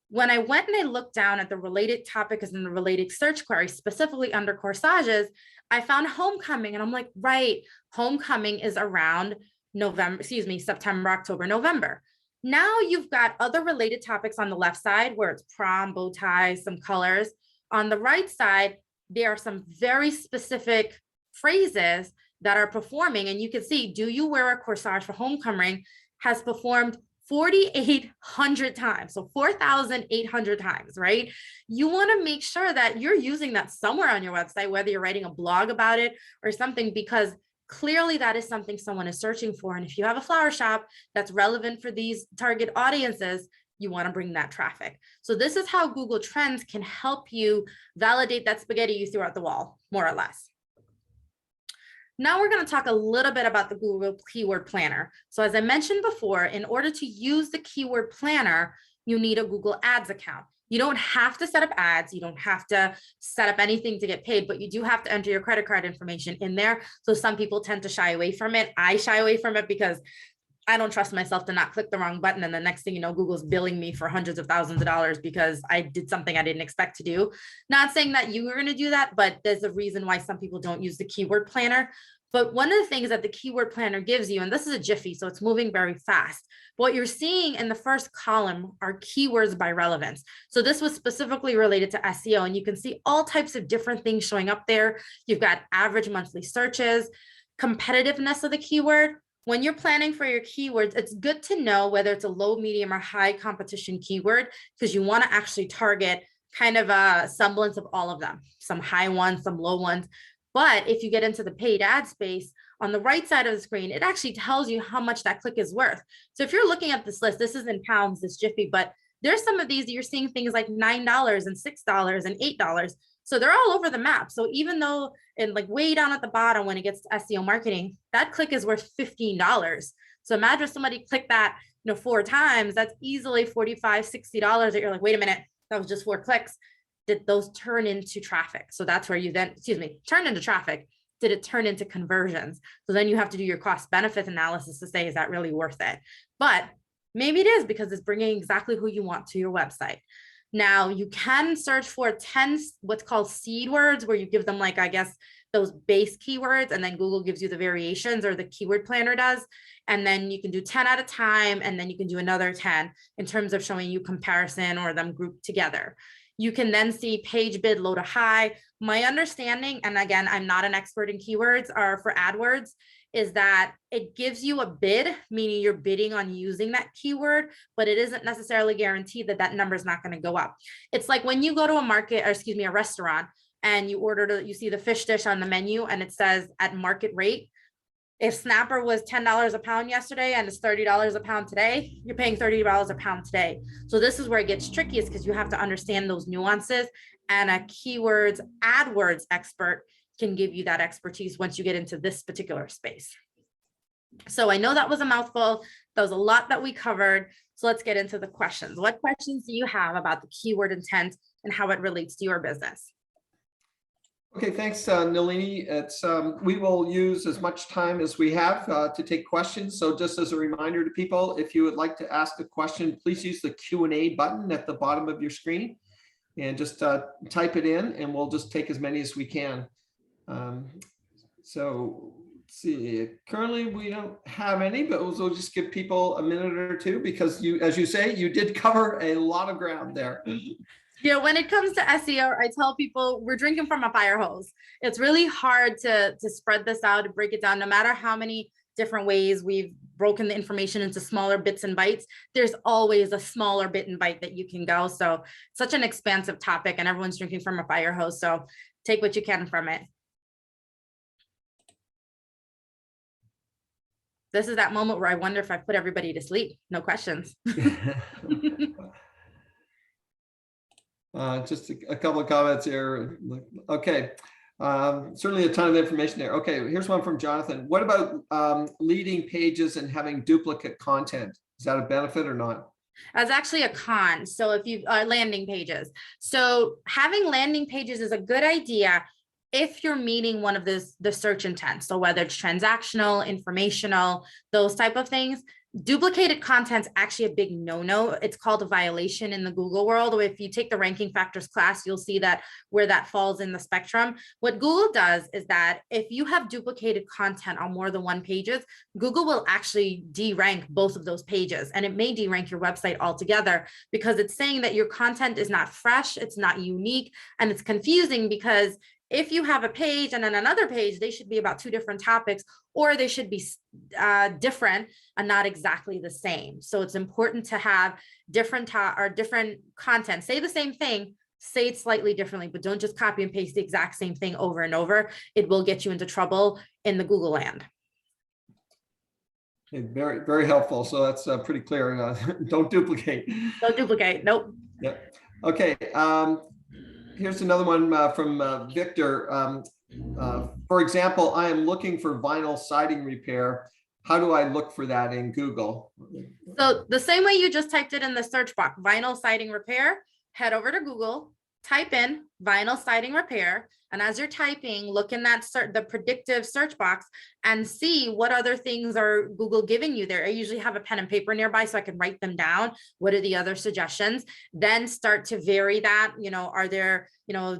When I went and I looked down at the related topics and the related search queries, specifically under corsages, I found homecoming. And I'm like, right, homecoming is around September, October, November. Now you've got other related topics on the left side where it's prom, bow tie, some colors. On the right side, there are some very specific phrases that are performing. And you can see, do you wear a corsage for homecoming has performed 4,800 times. So 4,800 times, right? You want to make sure that you're using that somewhere on your website, whether you're writing a blog about it or something, because clearly that is something someone is searching for. And if you have a flower shop that's relevant for these target audiences, you want to bring that traffic. So this is how Google Trends can help you validate that spaghetti you threw out the wall, more or less. Now we're going to talk a little bit about the Google Keyword Planner. So as I mentioned before, in order to use the Keyword Planner, you need a Google Ads account. You don't have to set up ads. You don't have to set up anything to get paid, but you do have to enter your credit card information in there. So some people tend to shy away from it. I shy away from it because I don't trust myself to not click the wrong button. And the next thing you know, Google's billing me for hundreds of thousands of dollars because I did something I didn't expect to do. Not saying that you were going to do that, but there's a reason why some people don't use the Keyword Planner. But one of the things that the Keyword Planner gives you, and this is a jiffy, so it's moving very fast. What you're seeing in the first column are keywords by relevance. So this was specifically related to SEO, and you can see all types of different things showing up there. You've got average monthly searches, competitiveness of the keyword. When you're planning for your keywords, it's good to know whether it's a low, medium, or high competition keyword, because you want to actually target kind of a semblance of all of them, some high ones, some low ones. But if you get into the paid ad space, on the right side of the screen, it actually tells you how much that click is worth. So if you're looking at this list, this is in pounds, this jiffy, but there's some of these that you're seeing things like $9 and $6 and $8. So they're all over the map. So even though in like way down at the bottom, when it gets to SEO marketing, that click is worth $15. So imagine if somebody clicked that, 4 times, that's easily $45, $60 that you're like, wait a minute, that was just 4 clicks. Did those turn into traffic? So that's where you then, turn into traffic. Did it turn into conversions? So then you have to do your cost benefit analysis to say, is that really worth it? But maybe it is, because it's bringing exactly who you want to your website. Now you can search for 10 what's called seed words, where you give them like, I guess, those base keywords, and then Google gives you the variations, or the Keyword Planner does. And then you can do 10 at a time, and then you can do another 10 in terms of showing you comparison or them grouped together. You can then see page bid low to high. My understanding, and again, I'm not an expert in keywords or for AdWords, is that it gives you a bid, meaning you're bidding on using that keyword, but it isn't necessarily guaranteed that that number is not going to go up. It's like when you go to a restaurant, and you see the fish dish on the menu and it says at market rate. If snapper was $10 a pound yesterday and it's $30 a pound today, you're paying $30 a pound today. So this is where it gets tricky, is because you have to understand those nuances, and a keywords AdWords expert can give you that expertise once you get into this particular space. So I know that was a mouthful. That was a lot that we covered. So let's get into the questions. What questions do you have about the keyword intent and how it relates to your business? Okay, thanks, Nalini. We will use as much time as we have to take questions. So just as a reminder to people, if you would like to ask a question, please use the Q&A button at the bottom of your screen and just type it in, and we'll just take as many as we can. So let's see, currently we don't have any, but we'll just give people a minute or two, because as you say, you did cover a lot of ground there. Yeah, when it comes to SEO, I tell people we're drinking from a fire hose. It's really hard to spread this out, to break it down. No matter how many different ways we've broken the information into smaller bits and bytes, there's always a smaller bit and byte that you can go. So such an expansive topic, and everyone's drinking from a fire hose. So take what you can from it. This is that moment where I wonder if I put everybody to sleep. No questions. Just a couple of comments here. Okay, certainly a ton of information there. Okay, here's one from Jonathan. What about leading pages and having duplicate content? Is that a benefit or not? That's actually a con. So if you are landing pages, so having landing pages is a good idea if you're meeting one of the search intents. So whether it's transactional, informational, those type of things, Duplicated content's actually a big no-no. It's called a violation in the Google world. If you take the ranking factors class, you'll see that where that falls in the spectrum. What Google does is that if you have duplicated content on more than one pages, Google will actually de-rank both of those pages, and it may de-rank your website altogether because it's saying that your content is not fresh, it's not unique, and it's confusing because if you have a page and then another page, they should be about two different topics, or they should be different and not exactly the same. So it's important to have different content. Say the same thing, say it slightly differently, but don't just copy and paste the exact same thing over and over. It will get you into trouble in the Google land. Okay, very, very helpful. So that's pretty clear. Don't duplicate. Don't duplicate. Nope. Yep. Okay. Here's another one from Victor. For example, I am looking for vinyl siding repair. How do I look for that in Google? So the same way you just typed it in the search box, vinyl siding repair, head over to Google, type in vinyl siding repair. And as you're typing, look in that the predictive search box and see what other things are Google giving you there. I usually have a pen and paper nearby so I can write them down. What are the other suggestions? Then start to vary that, are there,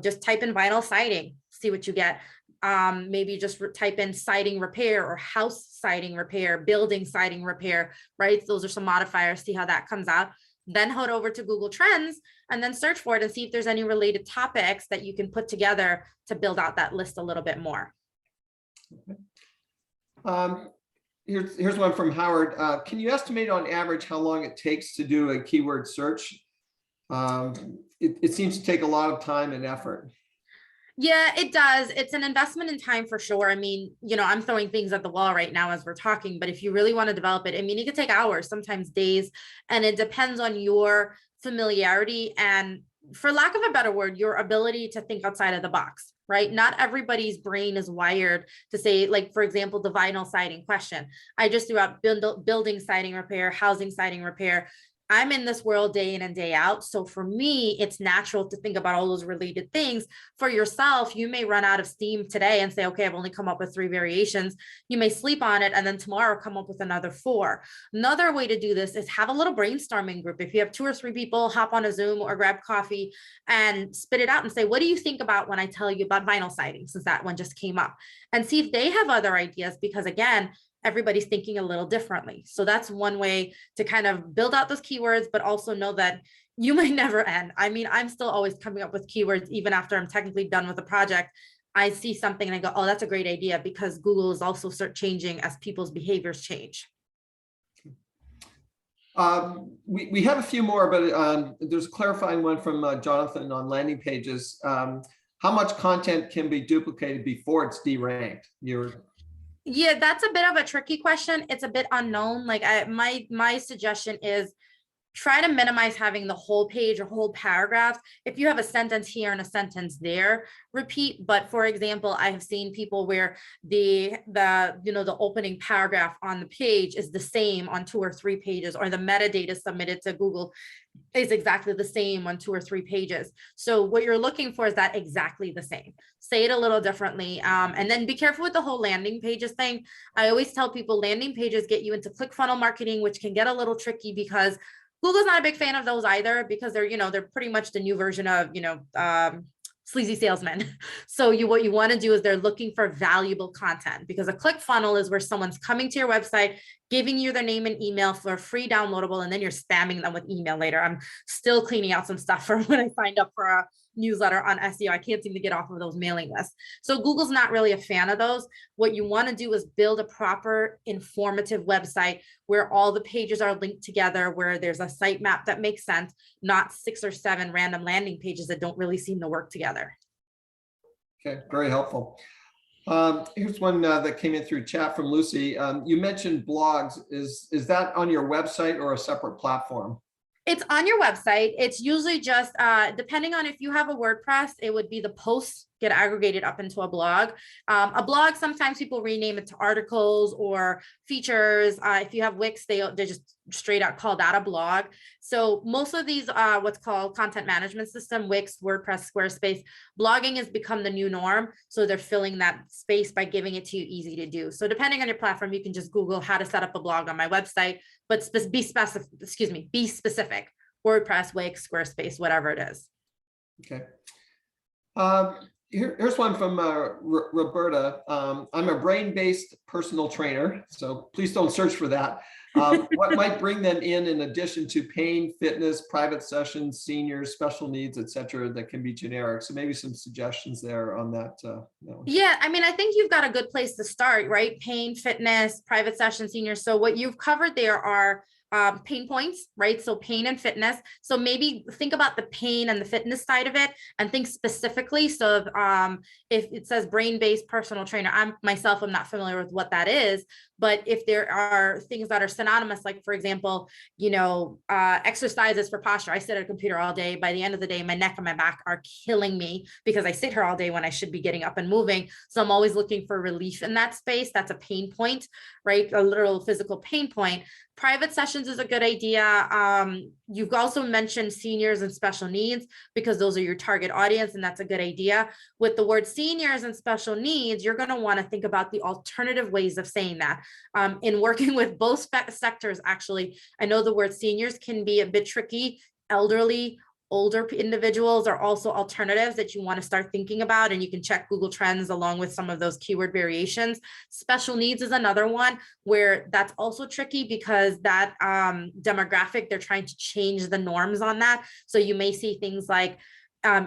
just type in vinyl siding, see what you get. Maybe just type in siding repair or house siding repair, building siding repair, right? Those are some modifiers, see how that comes out. Then head over to Google Trends and then search for it and see if there's any related topics that you can put together to build out that list a little bit more. Okay. Here's one from Howard. Can you estimate on average how long it takes to do a keyword search? It seems to take a lot of time and effort. Yeah, it does. It's an investment in time for sure. I mean, I'm throwing things at the wall right now as we're talking, but if you really want to develop it, I mean, it could take hours, sometimes days, and it depends on your familiarity and, for lack of a better word, your ability to think outside of the box, right? Not everybody's brain is wired to say, like, for example, the vinyl siding question. I just threw out building siding repair, housing siding repair. I'm in this world day in and day out. So for me, it's natural to think about all those related things. For yourself, you may run out of steam today and say, okay, I've only come up with 3 variations. You may sleep on it and then tomorrow come up with another 4. Another way to do this is have a little brainstorming group. If you have 2 or 3 people, hop on a Zoom or grab coffee and spit it out and say, what do you think about when I tell you about vinyl siding, since that one just came up, and see if they have other ideas, because again, everybody's thinking a little differently. So that's one way to kind of build out those keywords, but also know that you might never end. I mean, I'm still always coming up with keywords, even after I'm technically done with the project. I see something and I go, oh, that's a great idea, because Google is also changing as people's behaviors change. We have a few more, but there's a clarifying one from Jonathan on landing pages. How much content can be duplicated before it's deranked? Yeah, that's a bit of a tricky question. It's a bit unknown. Like my suggestion is try to minimize having the whole page or whole paragraph. If you have a sentence here and a sentence there, repeat. But for example, I have seen people where the opening paragraph on the page is the same on 2 or 3 pages, or the metadata submitted to Google is exactly the same on 2 or 3 pages. So what you're looking for is that exactly the same. Say it a little differently. And then be careful with the whole landing pages thing. I always tell people landing pages get you into ClickFunnels marketing, which can get a little tricky because Google's not a big fan of those either, because they're pretty much the new version of, sleazy salesmen. So what you want to do is they're looking for valuable content, because a ClickFunnels is where someone's coming to your website, giving you their name and email for a free downloadable, and then you're spamming them with email later. I'm still cleaning out some stuff from when I signed up for a newsletter on SEO. I can't seem to get off of those mailing lists. So Google's not really a fan of those. What you want to do is build a proper informative website where all the pages are linked together, where there's a sitemap that makes sense, not 6 or 7 random landing pages that don't really seem to work together. Okay, very helpful. Here's one that came in through chat from Lucy. You mentioned blogs. Is that on your website or a separate platform? It's on your website. It's usually just, depending on if you have a WordPress, it would be the posts get aggregated up into a blog. A blog, sometimes people rename it to articles or features. If you have Wix, they just straight out call that a blog. So most of these, what's called content management system, Wix, WordPress, Squarespace, blogging has become the new norm. So they're filling that space by giving it to you easy to do. So depending on your platform, you can just Google how to set up a blog on my website, but be specific, WordPress, Wix, Squarespace, whatever it is. Okay. Here's one from Roberta. I'm a brain-based personal trainer, so please don't search for that. What might bring them in addition to pain, fitness, private sessions, seniors, special needs, etc., that can be generic? So maybe some suggestions there on that. Yeah, I mean, I think you've got a good place to start, right? Pain, fitness, private sessions, seniors. So what you've covered there are pain points, right? So pain and fitness. So maybe think about the pain and the fitness side of it and think specifically. So if it says brain-based personal trainer, I'm not familiar with what that is, but if there are things that are synonymous, like for example, exercises for posture. I sit at a computer all day. By the end of the day, my neck and my back are killing me because I sit here all day when I should be getting up and moving. So I'm always looking for relief in that space. That's a pain point, right? A literal physical pain point. Private sessions is a good idea. You've also mentioned seniors and special needs because those are your target audience, and that's a good idea. With the word seniors and special needs, you're going to want to think about the alternative ways of saying that. In working with both sectors, actually, I know the word seniors can be a bit tricky. Elderly, older individuals are also alternatives that you want to start thinking about, and you can check Google Trends along with some of those keyword variations. Special needs is another one where that's also tricky because that demographic, they're trying to change the norms on that. So you may see things like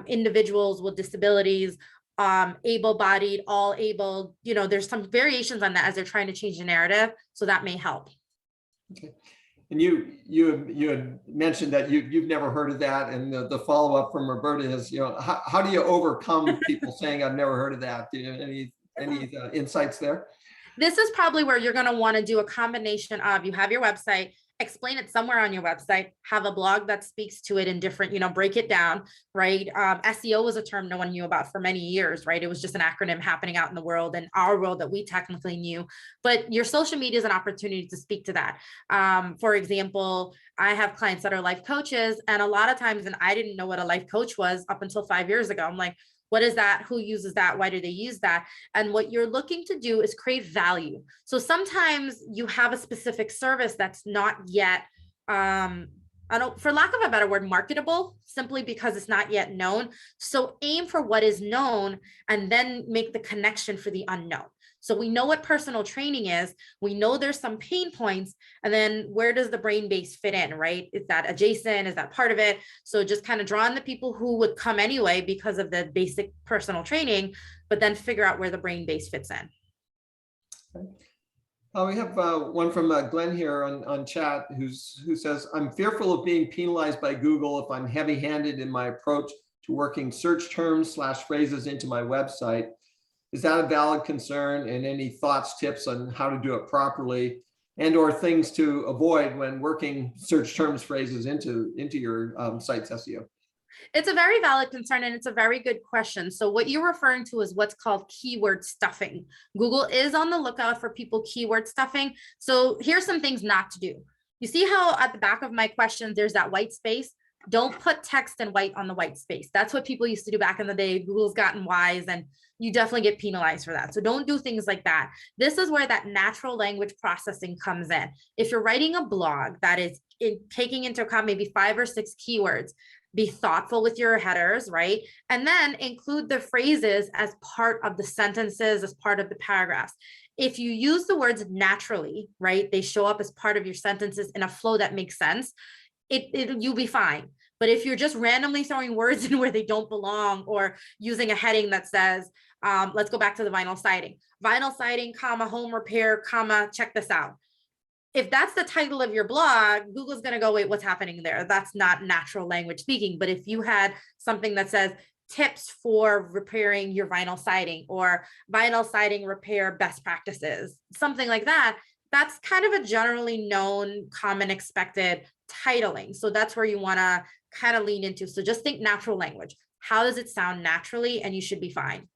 individuals with disabilities, able-bodied, all able, there's some variations on that as they're trying to change the narrative. So that may help. Okay. And you had mentioned that you've never heard of that, and the follow-up from Roberta is, how do you overcome people saying I've never heard of that? Do you have any insights there? This is probably where you're going to want to do a combination of, you have your website, explain it somewhere on your website, have a blog that speaks to it in different, break it down, right? SEO was a term no one knew about for many years, right? It was just an acronym happening out in the world and our world that we technically knew, but your social media is an opportunity to speak to that. For example, I have clients that are life coaches, and a lot of times, and I didn't know what a life coach was up until 5 years ago. I'm like, what is that? Who uses that? Why do they use that? And what you're looking to do is create value. So sometimes you have a specific service that's not yet, for lack of a better word, marketable, simply because it's not yet known. So aim for what is known and then make the connection for the unknown. So we know what personal training is. We know there's some pain points, and then where does the brain-based fit in, right? Is that adjacent? Is that part of it? So just kind of draw on the people who would come anyway because of the basic personal training, but then figure out where the brain-based fits in. Okay. We have one from Glenn here on chat who says, I'm fearful of being penalized by Google if I'm heavy-handed in my approach to working search terms / phrases into my website. Is that a valid concern, and any thoughts, tips on how to do it properly, and or things to avoid when working search terms phrases into your site's SEO? It's a very valid concern, and it's a very good question. So what you're referring to is what's called keyword stuffing. Google is on the lookout for people keyword stuffing. So here's some things not to do. You see how at the back of my question, there's that white space? Don't put text in white on the white space. That's what people used to do back in the day. Google's gotten wise, and you definitely get penalized for that. So don't do things like that. This is where that natural language processing comes in. If you're writing a blog that is taking into account maybe 5 or 6 keywords, be thoughtful with your headers, right? And then include the phrases as part of the sentences, as part of the paragraphs. If you use the words naturally, right, they show up as part of your sentences in a flow that makes sense, you'll be fine. But if you're just randomly throwing words in where they don't belong, or using a heading that says, let's go back to the vinyl siding, comma, home repair, comma, check this out. If that's the title of your blog, Google's going to go, wait, what's happening there? That's not natural language speaking. But if you had something that says tips for repairing your vinyl siding, or vinyl siding repair best practices, something like that, that's kind of a generally known, common, expected titling. So that's where you want to kind of lean into. So just think natural language. How does it sound naturally? And you should be fine.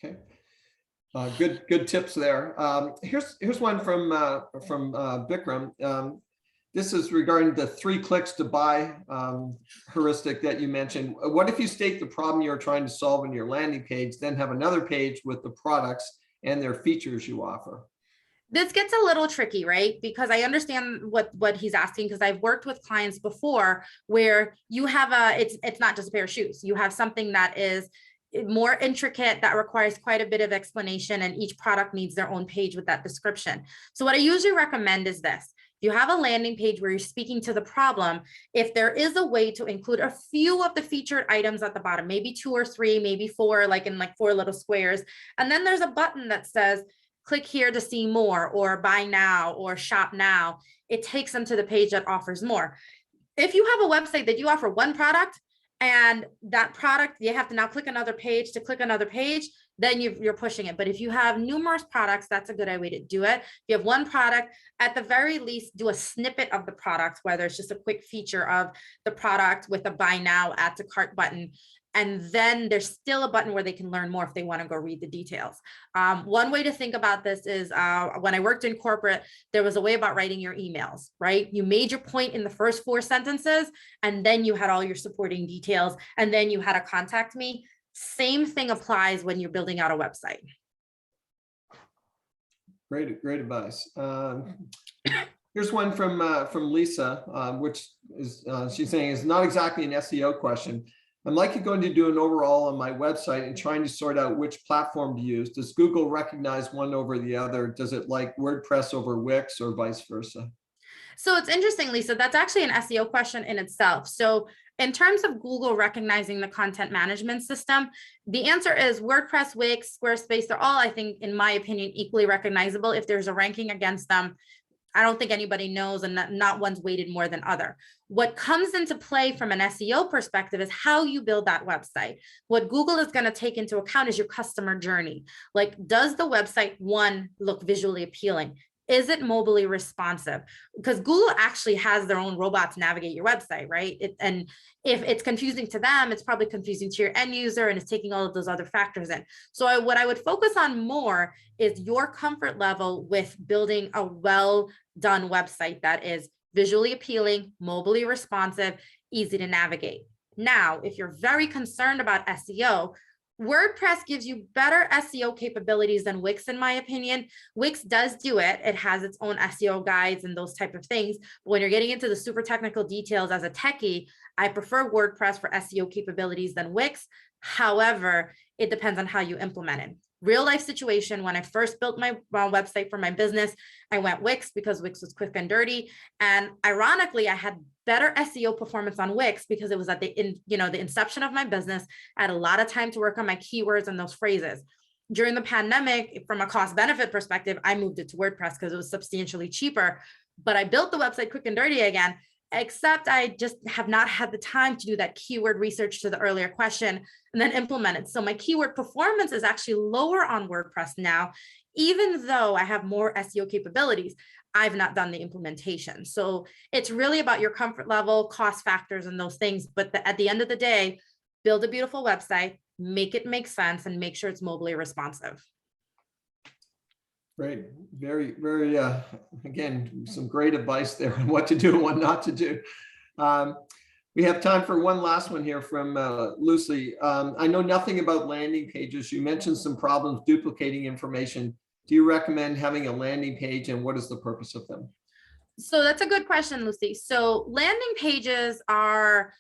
Okay. Good tips there. Here's one from Bikram. This is regarding the 3 clicks to buy heuristic that you mentioned. What if you state the problem you're trying to solve in your landing page, then have another page with the products and their features you offer? This gets a little tricky, right? Because I understand what he's asking, because I've worked with clients before where you have it's not just a pair of shoes. You have something that is more intricate, that requires quite a bit of explanation, and each product needs their own page with that description. So what I usually recommend is this. You have a landing page where you're speaking to the problem. If there is a way to include a few of the featured items at the bottom, maybe 2 or 3, maybe 4, like in 4 little squares, and then there's a button that says, click here to see more, or buy now, or shop now, it takes them to the page that offers more. If you have a website that you offer one product, and that product, you have to now click another page to click another page, then you're pushing it. But if you have numerous products, that's a good way to do it. If you have one product, at the very least, do a snippet of the product, whether it's just a quick feature of the product with a buy now, add to cart button. And then there's still a button where they can learn more if they want to go read the details. One way to think about this is when I worked in corporate, there was a way about writing your emails, right? You made your point in the first 4 sentences, and then you had all your supporting details, and then you had to contact me. Same thing applies when you're building out a website. Great advice. Here's one from Lisa, which is she's saying is not exactly an SEO question. I'm likely going to do an overall on my website and trying to sort out which platform to use. Does Google recognize one over the other? Does it like WordPress over Wix or vice versa? So it's interesting, Lisa, that's actually an SEO question in itself. So in terms of Google recognizing the content management system, the answer is WordPress, Wix, Squarespace, they're all, I think, in my opinion, equally recognizable. If there's a ranking against them, I don't think anybody knows, and not one's weighted more than other. What comes into play from an SEO perspective is how you build that website. What Google is going to take into account is your customer journey. Like, does the website, one, look visually appealing? Is it mobilely responsive? Because Google actually has their own robot to navigate your website, right? And if it's confusing to them, it's probably confusing to your end user, and it's taking all of those other factors in. So what I would focus on more is your comfort level with building a well done website that is visually appealing, mobilely responsive, easy to navigate. Now, if you're very concerned about SEO, WordPress gives you better SEO capabilities than Wix, in my opinion. Wix does do it. It has its own SEO guides and those type of things. But when you're getting into the super technical details as a techie, I prefer WordPress for SEO capabilities than Wix. However, it depends on how you implement it. Real life situation, when I first built my website for my business, I went Wix because Wix was quick and dirty. And ironically, I had better SEO performance on Wix because it was at the inception of my business. I had a lot of time to work on my keywords and those phrases. During the pandemic, from a cost benefit perspective, I moved it to WordPress because it was substantially cheaper. But I built the website quick and dirty again, except I just have not had the time to do that keyword research to the earlier question and then implement it. So my keyword performance is actually lower on WordPress now, even though I have more SEO capabilities. I've not done the implementation. So it's really about your comfort level, cost factors, and those things. But at the end of the day, build a beautiful website, make it make sense, and make sure it's mobilely responsive. Great. Very, very, again, some great advice there on what to do and what not to do. We have time for one last one here from Lucy. I know nothing about landing pages. You mentioned some problems duplicating information. Do you recommend having a landing page, and what is the purpose of them? So that's a good question, Lucy. So landing pages are,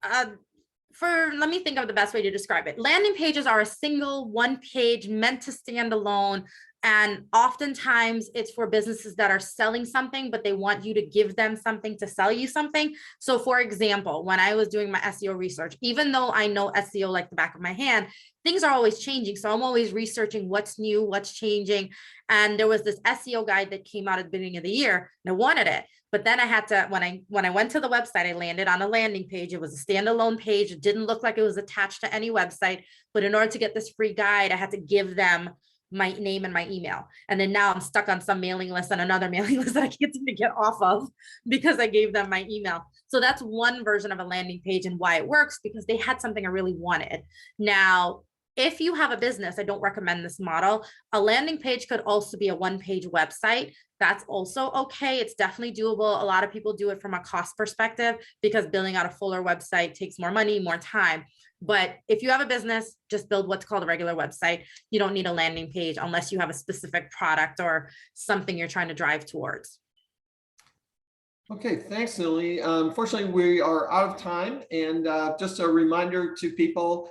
let me think of the best way to describe it. Landing pages are a single one page meant to stand alone. And oftentimes it's for businesses that are selling something, but they want you to give them something to sell you something. So for example, when I was doing my SEO research, even though I know SEO like the back of my hand, things are always changing. So I'm always researching what's new, what's changing. And there was this SEO guide that came out at the beginning of the year, and I wanted it. But then I had to, when I went to the website, I landed on a landing page. It was a standalone page. It didn't look like it was attached to any website. But in order to get this free guide, I had to give them my name and my email. And then now I'm stuck on some mailing list and another mailing list that I can't seem to get off of because I gave them my email. So that's one version of a landing page and why it works, because they had something I really wanted. Now, if you have a business, I don't recommend this model. A landing page could also be a one-page website. That's also okay. It's definitely doable. A lot of people do it from a cost perspective because building out a fuller website takes more money, more time. But if you have a business, just build what's called a regular website. You don't need a landing page unless you have a specific product or something you're trying to drive towards. Okay, thanks, Nalini. Unfortunately, we are out of time. And just a reminder to people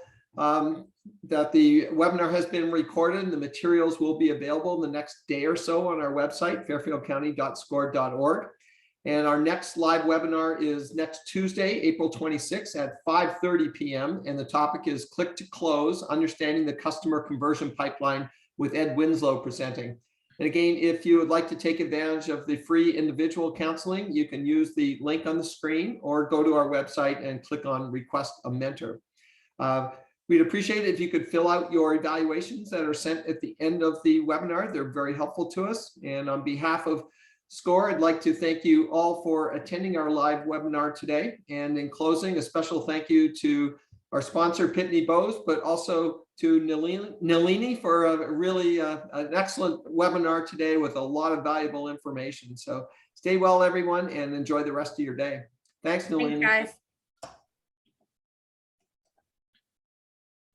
that the webinar has been recorded and the materials will be available in the next day or so on our website, fairfieldcounty.score.org. And our next live webinar is next Tuesday, April 26th at 5:30 p.m. And the topic is Click to Close, Understanding the Customer Conversion Pipeline with Ed Winslow presenting. And again, if you would like to take advantage of the free individual counseling, you can use the link on the screen or go to our website and click on Request a Mentor. We'd appreciate it if you could fill out your evaluations that are sent at the end of the webinar. They're very helpful to us. And on behalf of SCORE, I'd like to thank you all for attending our live webinar today. And in closing, a special thank you to our sponsor, Pitney Bowes, but also to Nalini for a really an excellent webinar today with a lot of valuable information. So stay well, everyone, and enjoy the rest of your day. Thanks, Nalini. Thanks, guys.